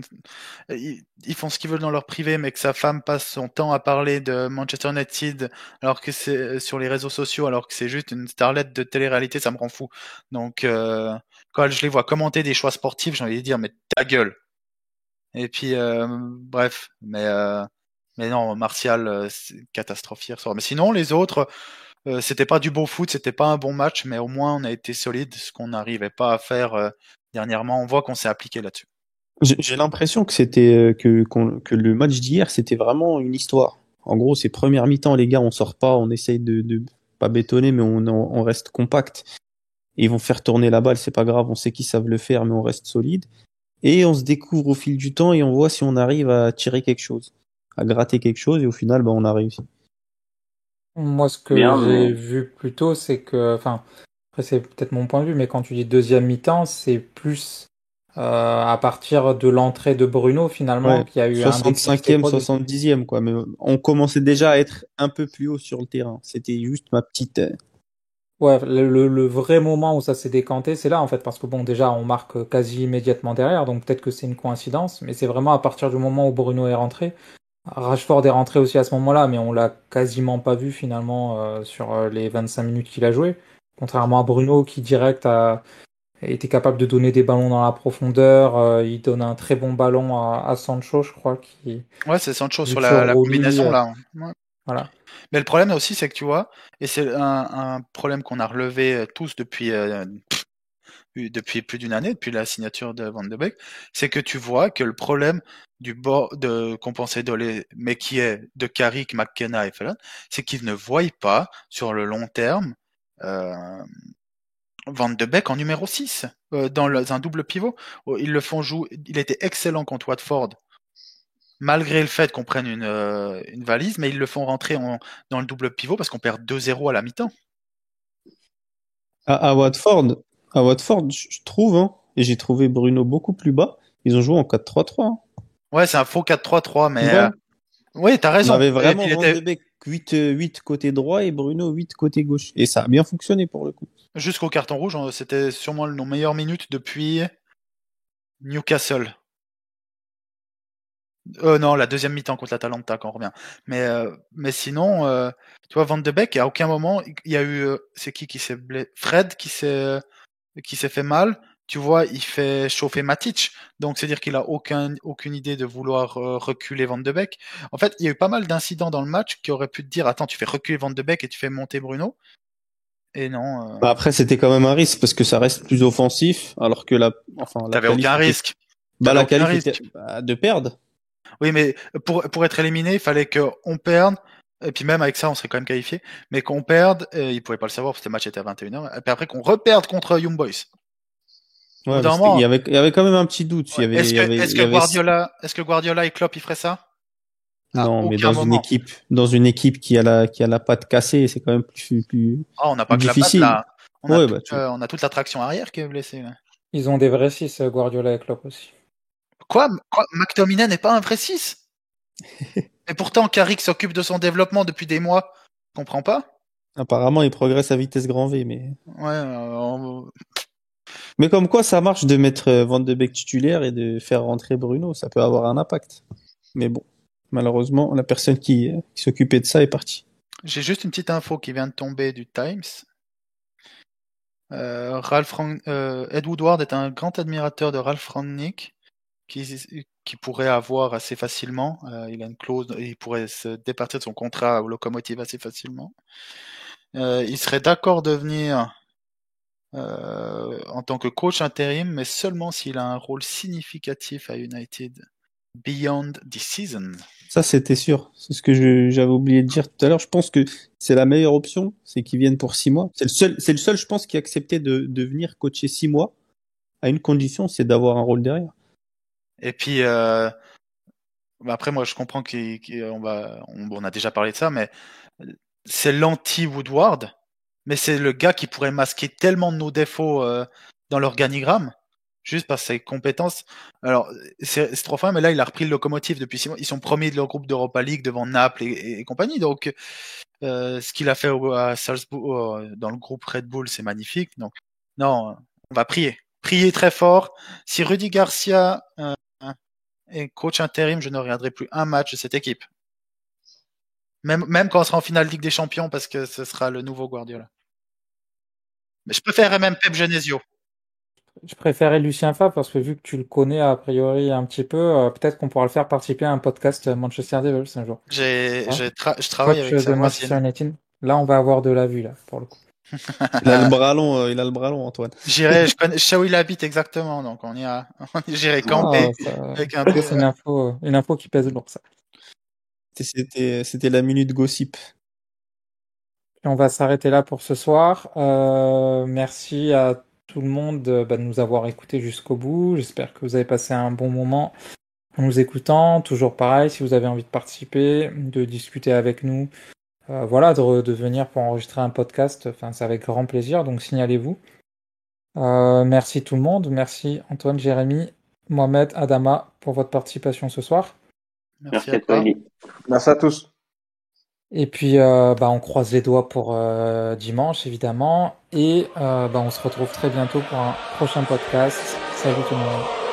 ils font ce qu'ils veulent dans leur privé, mais que sa femme passe son temps à parler de Manchester United alors que c'est sur les réseaux sociaux, alors que c'est juste une starlette de télé-réalité, ça me rend fou. Donc, quand je les vois commenter des choix sportifs, j'ai envie de dire, mais ta gueule. Et puis, bref, mais non, Martial, c'est une catastrophe hier soir. Mais sinon, les autres, c'était pas du beau foot, c'était pas un bon match, mais au moins on a été solide, ce qu'on n'arrivait pas à faire dernièrement. On voit qu'on s'est appliqué là-dessus.
J'ai l'impression que c'était que le match d'hier, c'était vraiment une histoire. En gros, c'est première mi-temps, les gars, on sort pas, on essaye de pas bétonner, mais on reste compact. Et ils vont faire tourner la balle, c'est pas grave, on sait qu'ils savent le faire, mais on reste solide. Et on se découvre au fil du temps et on voit si on arrive à tirer quelque chose, à gratter quelque chose, et au final, bah, on a réussi.
Moi, ce que
Bien,
j'ai
mais
vu plutôt, c'est que, enfin, après c'est peut-être mon point de vue, mais quand tu dis deuxième mi-temps, c'est plus à partir de l'entrée de Bruno finalement
Ouais,
qu'il y a eu un déclic qui s'est
65e,
produit.
70e, quoi. Mais on commençait déjà à être un peu plus haut sur le terrain. C'était juste ma petite.
Ouais, le vrai moment où ça s'est décanté, c'est là en fait, parce que bon, déjà on marque quasi immédiatement derrière, donc peut-être que c'est une coïncidence, mais c'est vraiment à partir du moment où Bruno est rentré. Rashford est rentré aussi à ce moment-là, mais on l'a quasiment pas vu finalement sur les 25 minutes qu'il a joué. Contrairement à Bruno qui direct a été capable de donner des ballons dans la profondeur. Il donne un très bon ballon à Sancho, je crois,
Ouais, c'est Sancho sur
sur
la
Rooney.
combinaison là. Ouais.
Voilà.
Mais le problème aussi, c'est que tu vois, et c'est un problème qu'on a relevé tous depuis plus d'une année, depuis la signature de Van de Beek, c'est que tu vois que le problème du bord de compenser Dolé, mais qui est de Carrick, McKenna et Felon, c'est qu'ils ne voient pas sur le long terme euh, Van de Beek en numéro 6 dans un double pivot. Ils le font jouer. Il était excellent contre Watford, malgré le fait qu'on prenne une valise, mais ils le font rentrer dans le double pivot parce qu'on perd 2-0 à la mi-temps.
À Watford, je trouve, hein, et j'ai trouvé Bruno beaucoup plus bas. Ils ont joué en 4-3-3. Hein.
Ouais, c'est un faux 4-3-3,
Tu
mais
vois,
oui, t'as
on
raison.
avait
Et puis
vraiment
il
Van
était
de Beek 8 côté droit et Bruno 8 côté gauche. Et ça a bien fonctionné pour le coup.
jusqu'au carton rouge, c'était sûrement nos meilleures minutes depuis Newcastle. Non, la deuxième mi-temps contre l'Atalanta quand on revient. Mais sinon, tu vois, Van de Beek, à aucun moment, il y a eu, c'est qui s'est blessé? Fred qui s'est fait mal. Tu vois, il fait chauffer Matic. Donc, c'est-à-dire qu'il a aucune idée de vouloir reculer Van de Beek. En fait, il y a eu pas mal d'incidents dans le match qui auraient pu te dire, attends, tu fais reculer Van de Beek et tu fais monter Bruno. Et non,
Bah après, c'était quand même un risque parce que ça reste plus offensif, alors que la
t'avais
qualif
aucun
était,
risque.
bah
T'avais
la
aucun
qualif était
risque.
de perdre.
Oui, mais pour être éliminé, il fallait qu'on perde. Et puis même avec ça, on serait quand même qualifié. Mais qu'on perde, et ils pouvaient pas le savoir parce que le match était à 21h. Et puis après qu'on reperde contre Young Boys. Au bout
Ouais, mais
d'un moment,
il y avait quand même un petit doute.
ouais. Est-ce
Il
que
y avait,
Est-ce que Guardiola et Klopp ils feraient ça? À
non, mais
aucun moment.
dans une équipe qui a la patte cassée, c'est quand même
Ah, on n'a
plus
pas que la patte
difficile.
là.
Ouais, bah,
On a toute la traction arrière qui est blessée là.
Ils ont des vrais 6, Guardiola et Klopp aussi.
Quoi? McTominay n'est pas un vrai 6? Et pourtant, Carrick s'occupe de son développement depuis des mois. Je comprends pas?
apparemment, il progresse à vitesse grand V,
Ouais,
mais comme quoi, ça marche de mettre Van de Beek titulaire et de faire rentrer Bruno, ça peut avoir un impact. Mais bon, malheureusement, la personne qui s'occupait de ça est partie.
j'ai juste une petite info qui vient de tomber du Times. Ed Woodward est un grand admirateur de Ralph Rangnick qui pourrait avoir assez facilement. Il a une clause, il pourrait se départir de son contrat au Locomotive assez facilement. Il serait d'accord de venir en tant que coach intérim, mais seulement s'il a un rôle significatif à United beyond this season.
Ça, c'était sûr. C'est ce que j'avais oublié de dire tout à l'heure. Je pense que c'est la meilleure option, c'est qu'ils viennent pour 6 mois. C'est le seul, je pense, qui a accepté de venir coacher 6 mois à une condition, c'est d'avoir un rôle derrière.
Et puis, après, moi, je comprends on a déjà parlé de ça, mais c'est l'anti-Woodward, mais c'est le gars qui pourrait masquer tellement de nos défauts dans l'organigramme, juste par ses compétences. Alors, c'est trop fin, mais là, il a repris le Locomotive depuis 6 mois. Ils sont premiers de leur groupe d'Europa League devant Naples et compagnie. Donc, ce qu'il a fait à Salzbourg, dans le groupe Red Bull, c'est magnifique. Donc, non, on va prier. Prier très fort. Si Rudy Garcia est coach intérim, je ne regarderai plus un match de cette équipe. Même quand on sera en finale Ligue des Champions, parce que ce sera le nouveau Guardiola. Mais je préférerais même Pep Genesio.
Je préférais Lucien Favre parce que vu que tu le connais a priori un petit peu, peut-être qu'on pourra le faire participer à un podcast Manchester Devils un jour.
Je travaille
Coach
avec sa
de Manchester
voisine.
United. Là, on va avoir de la vue là pour le coup.
Il a le bras long, Antoine.
Je sais où il habite exactement, donc j'irai camper avec un
Ça, c'est une info qui pèse lourd ça.
C'était la minute gossip.
Et on va s'arrêter là pour ce soir. Merci à tout le monde de nous avoir écoutés jusqu'au bout. J'espère que vous avez passé un bon moment en nous écoutant. Toujours pareil, si vous avez envie de participer, de discuter avec nous, voilà, de venir pour enregistrer un podcast, enfin, c'est avec grand plaisir, donc signalez-vous. Merci tout le monde. Merci Antoine, Jérémy, Mohamed, Adama pour votre participation ce soir.
Merci à toi, Eli.
Merci à tous.
Et puis, on croise les doigts pour dimanche, évidemment. Et on se retrouve très bientôt pour un prochain podcast. Salut tout le monde.